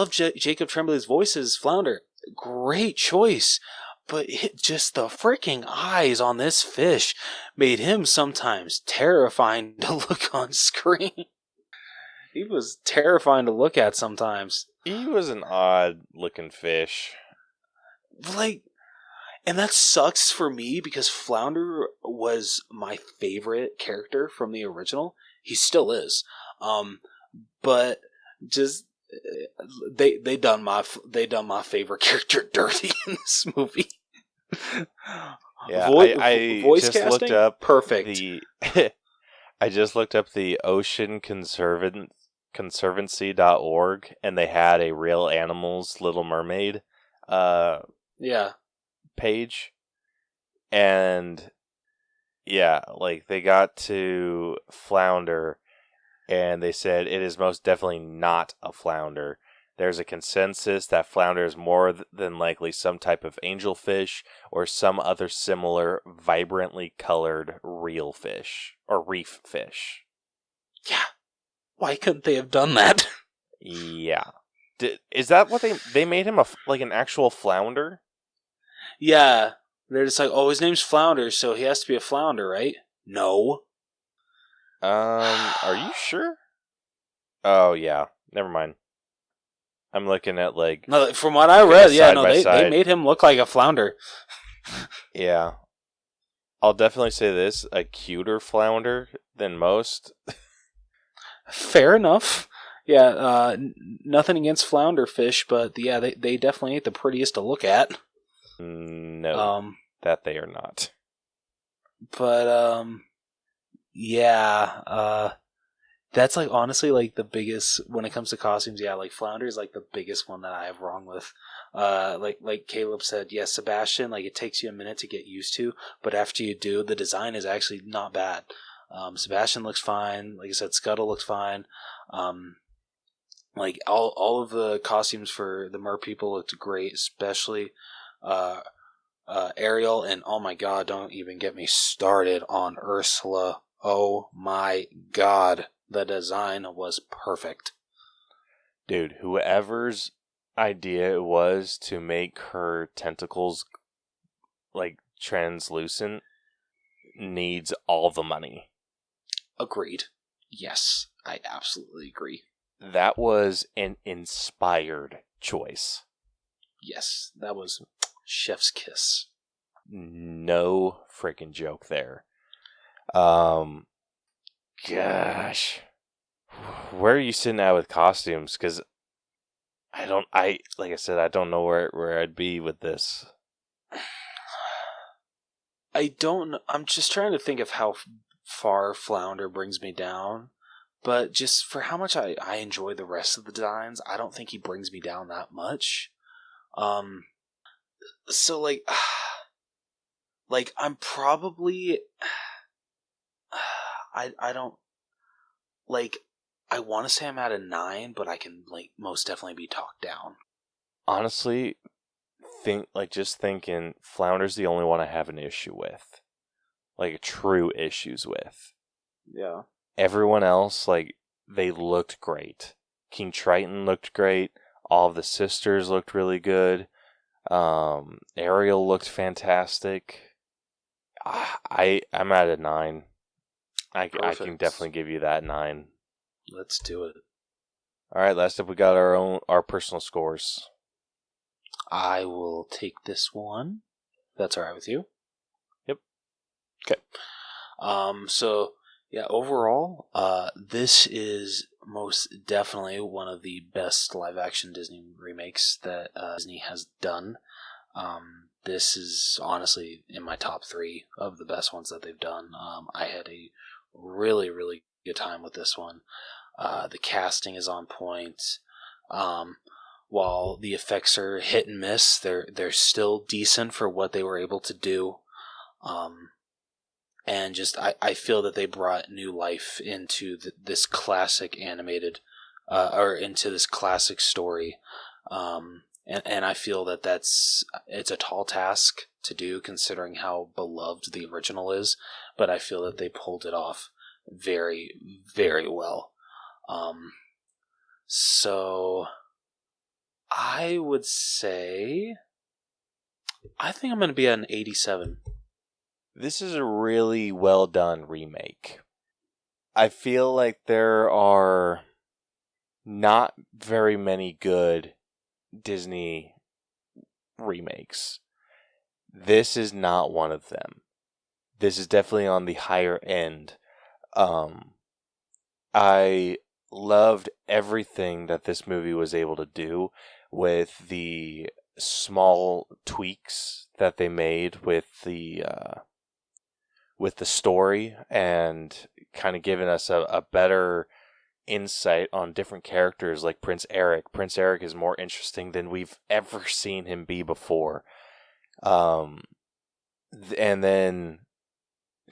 Jacob Tremblay's voice as Flounder. Great choice. But just the freaking eyes on this fish made him sometimes terrifying to look on screen. He was terrifying to look at sometimes. He was an odd looking fish. Like, and that sucks for me because Flounder was my favorite character from the original. He still is. But just they done my favorite character dirty in this movie. Yeah, I voice just casting, looked up perfect. I just looked up the Ocean Conservancy.org, and they had a Real Animals Little Mermaid Yeah, page, and yeah, like they got to Flounder, and they said it is most definitely not a flounder. There's a consensus that flounder is more than likely some type of angelfish or some other similar vibrantly colored real fish or reef fish. yeah. Why couldn't they have done that? Yeah. Is that what they made him like an actual flounder? Yeah, they're just like, oh, his name's Flounder, so he has to be a flounder, right? No. Are you sure? Oh yeah, never mind. I'm looking at like No, from what I read, yeah, no, they side. made him look like a flounder. Yeah. I'll definitely say this, a cuter flounder than most. Fair enough. Yeah, nothing against flounder fish, but yeah, they definitely ain't the prettiest to look at. No, that they are not. But yeah, that's like honestly like the biggest when it comes to costumes. Yeah, like flounder is like the biggest one that I have wrong with. Like Caleb said, yes, Sebastian. Like it takes you a minute to get used to, but after you do, the design is actually not bad. Sebastian looks fine. Like I said, Scuttle looks fine. Like all of the costumes for the mer people looked great, especially Ariel. And oh my god, don't even get me started on Ursula. Oh my god, the design was perfect. Dude, whoever's idea it was to make her tentacles like translucent needs all the money. Agreed. Yes, I absolutely agree. That was an inspired choice. Yes, that was chef's kiss. No freaking joke there. Gosh. Where are you sitting at with costumes? Because like I said, I don't know where I'd be with this. I'm just trying to think of how far Flounder brings me down. But just for how much I enjoy the rest of the designs, I don't think he brings me down that much. So like I'm probably I don't like. I want to say I'm at a 9, but I can most definitely be talked down. Honestly, just thinking, Flounder's the only one I have an issue with, like true issues with. Yeah. Everyone else, they looked great. King Triton looked great. All of the sisters looked really good. Ariel looked fantastic. I'm at a 9. I can Perfect. definitely give you that 9. Let's do it. All right, last up we got our personal scores. I will take this one. That's all right with you? Yep. Okay. So yeah, overall, this is most definitely one of the best live-action Disney remakes that Disney has done. This is honestly in my top 3 of the best ones that they've done. I had a really, really good time with this one. The casting is on point. While the effects are hit and miss, they're still decent for what they were able to do. And just I feel that they brought new life into this classic animated, or into this classic story. And I feel that it's a tall task to do considering how beloved the original is, but I feel that they pulled it off very, very well. So I would say I think I'm going to be at an 87. This is a really well done remake. I feel like there are not very many good Disney remakes. This is not one of them. This is definitely on the higher end. I loved everything that this movie was able to do with the small tweaks that they made with the story and kind of giving us a better insight on different characters like Prince Eric. Prince Eric is more interesting than we've ever seen him be before. And then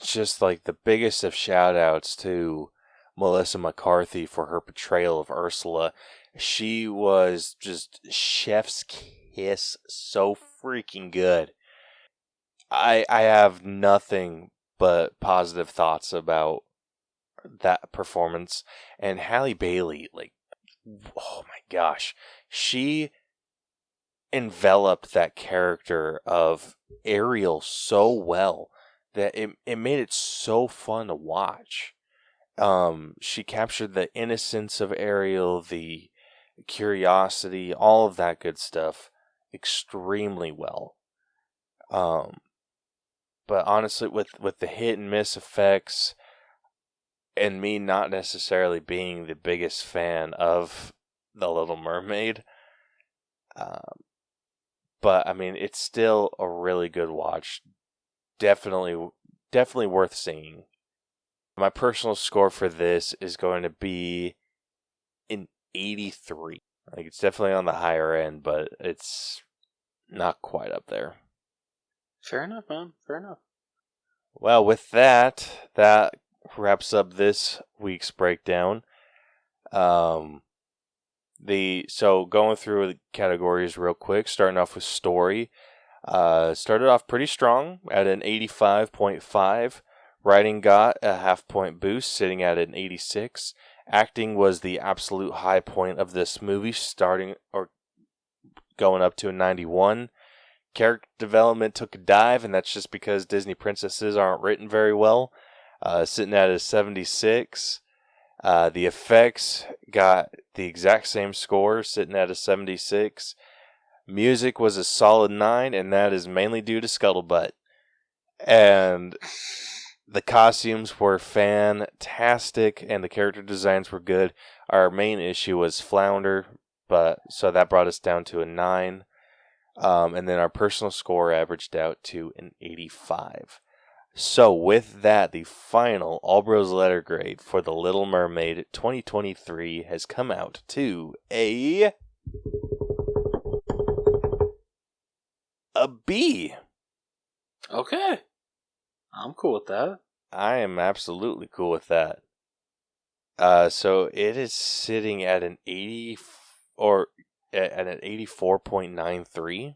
just the biggest of shout outs to Melissa McCarthy for her portrayal of Ursula. She was just chef's kiss, so freaking good. I have nothing but positive thoughts about that performance. And Halle Bailey, oh my gosh, she enveloped that character of Ariel so well that it made it so fun to watch. She captured the innocence of Ariel, the curiosity, all of that good stuff extremely well. But honestly, with the hit and miss effects, and me not necessarily being the biggest fan of The Little Mermaid, but I mean, it's still a really good watch. Definitely worth seeing. My personal score for this is going to be an 83. It's definitely on the higher end, but it's not quite up there. Fair enough, man. Fair enough. Well, with that wraps up this week's breakdown. So going through the categories real quick, starting off with story. Started off pretty strong at an 85.5. Writing got a half-point boost, sitting at an 86. Acting was the absolute high point of this movie, going up to a 91. Character development took a dive, and that's just because Disney princesses aren't written very well. Sitting at a 76. The effects got the exact same score, sitting at a 76. Music was a solid 9, and that is mainly due to Scuttlebutt. And the costumes were fantastic, and the character designs were good. Our main issue was Flounder, so that brought us down to a 9. And then our personal score averaged out to an 85. So with that, the final Allbros letter grade for The Little Mermaid 2023 has come out to a B. Okay. I'm cool with that. I am absolutely cool with that. So it is sitting at an 80 or at an 84.93.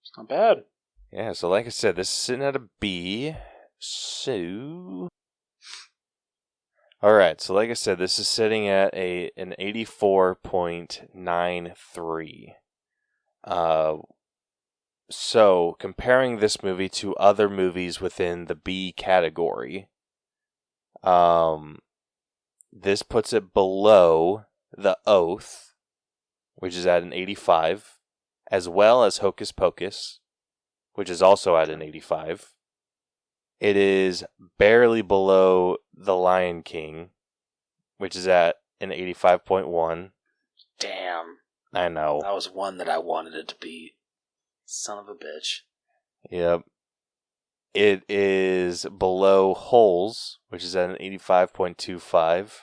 It's not bad. Yeah, so like I said, this is sitting at a B. So all right, so like I said, this is sitting at an 84.93. So comparing this movie to other movies within the B category, this puts it below The Oath, which is at an 85, as well as Hocus Pocus, which is also at an 85. It is barely below The Lion King, which is at an 85.1. Damn. I know. That was one that I wanted it to be. Son of a bitch. Yep. It is below Holes, which is at an 85.25.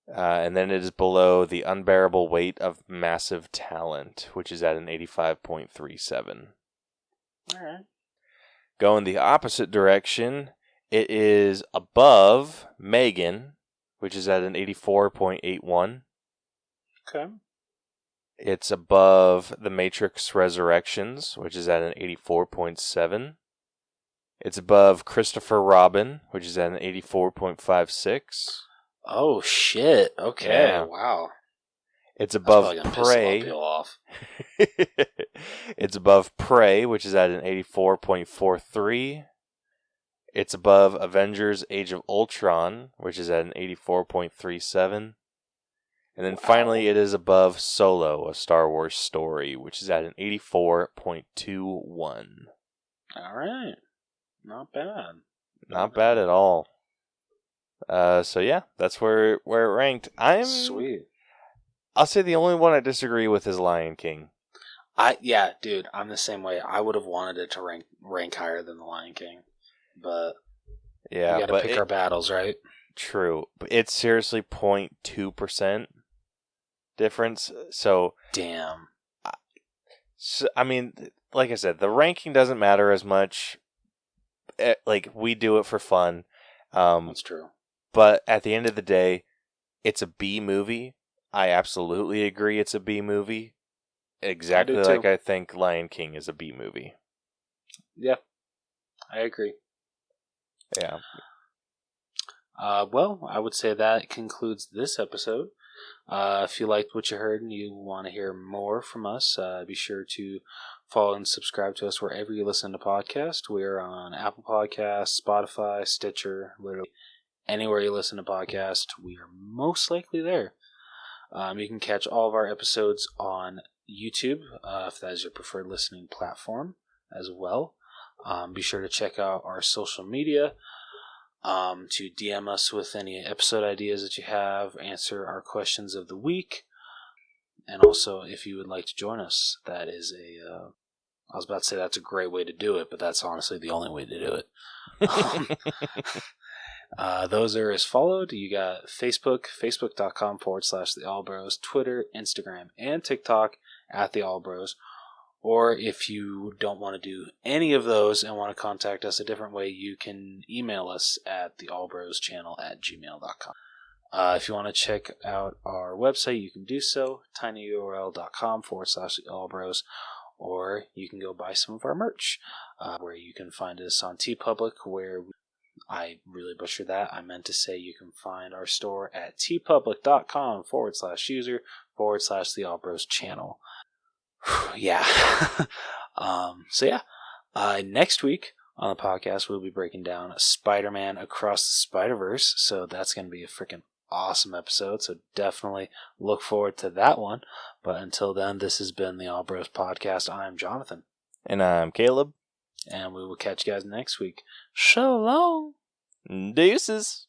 And then it is below The Unbearable Weight of Massive Talent, which is at an 85.37. Alright. Going the opposite direction, it is above Megan, which is at an 84.81. Okay. It's above The Matrix Resurrections, which is at an 84.7. It's above Christopher Robin, which is at an 84.56. Oh, shit. Okay. Yeah. Wow. It's That's above probably gonna piss a lot of Prey. people off. It's above Prey, which is at an 84.43. It's above Avengers Age of Ultron, which is at an 84.37. And then finally, it is above Solo, A Star Wars Story, which is at an 84.21. Alright. Not bad. Not bad at all. So yeah, that's where it ranked. Sweet. I'll say the only one I disagree with is Lion King. Yeah, dude, I'm the same way. I would have wanted it to rank higher than The Lion King. But Yeah, we gotta pick our battles, right? True. But it's seriously 0.2% difference. So Damn. I mean, like I said, the ranking doesn't matter as much. Like, we do it for fun. That's true. But at the end of the day, it's a B movie. I absolutely agree it's a B movie. Exactly like I think Lion King is a B movie. Yeah, I agree. Yeah. Well, I would say that concludes this episode. If you liked what you heard and you want to hear more from us, be sure to follow and subscribe to us wherever you listen to podcasts. We are on Apple Podcasts, Spotify, Stitcher, literally anywhere you listen to podcasts. We are most likely there. You can catch all of our episodes on YouTube, if that is your preferred listening platform as well. Be sure to check out our social media. To DM us with any episode ideas that you have, answer our questions of the week, and also if you would like to join us, that is I was about to say that's a great way to do it, but that's honestly the only way to do it. Those are as followed. You got Facebook, facebook.com/The Allbros, Twitter, Instagram, and TikTok @The Allbros. Or if you don't want to do any of those and want to contact us a different way, you can email us at theallbroschannel@gmail.com. If you want to check out our website, you can do so, tinyurl.com/theallbros, or you can go buy some of our merch, where you can find us on TeePublic, where I really butchered that. I meant to say you can find our store at teepublic.com/user/theallbroschannel. Yeah. So yeah, next week on the podcast we'll be breaking down Spider-Man Across the Spider-Verse, so that's going to be a freaking awesome episode, so definitely look forward to that one. But until then, this has been the All Bros Podcast. I'm Jonathan. And I'm Caleb. And we will catch you guys next week. So long. Deuces.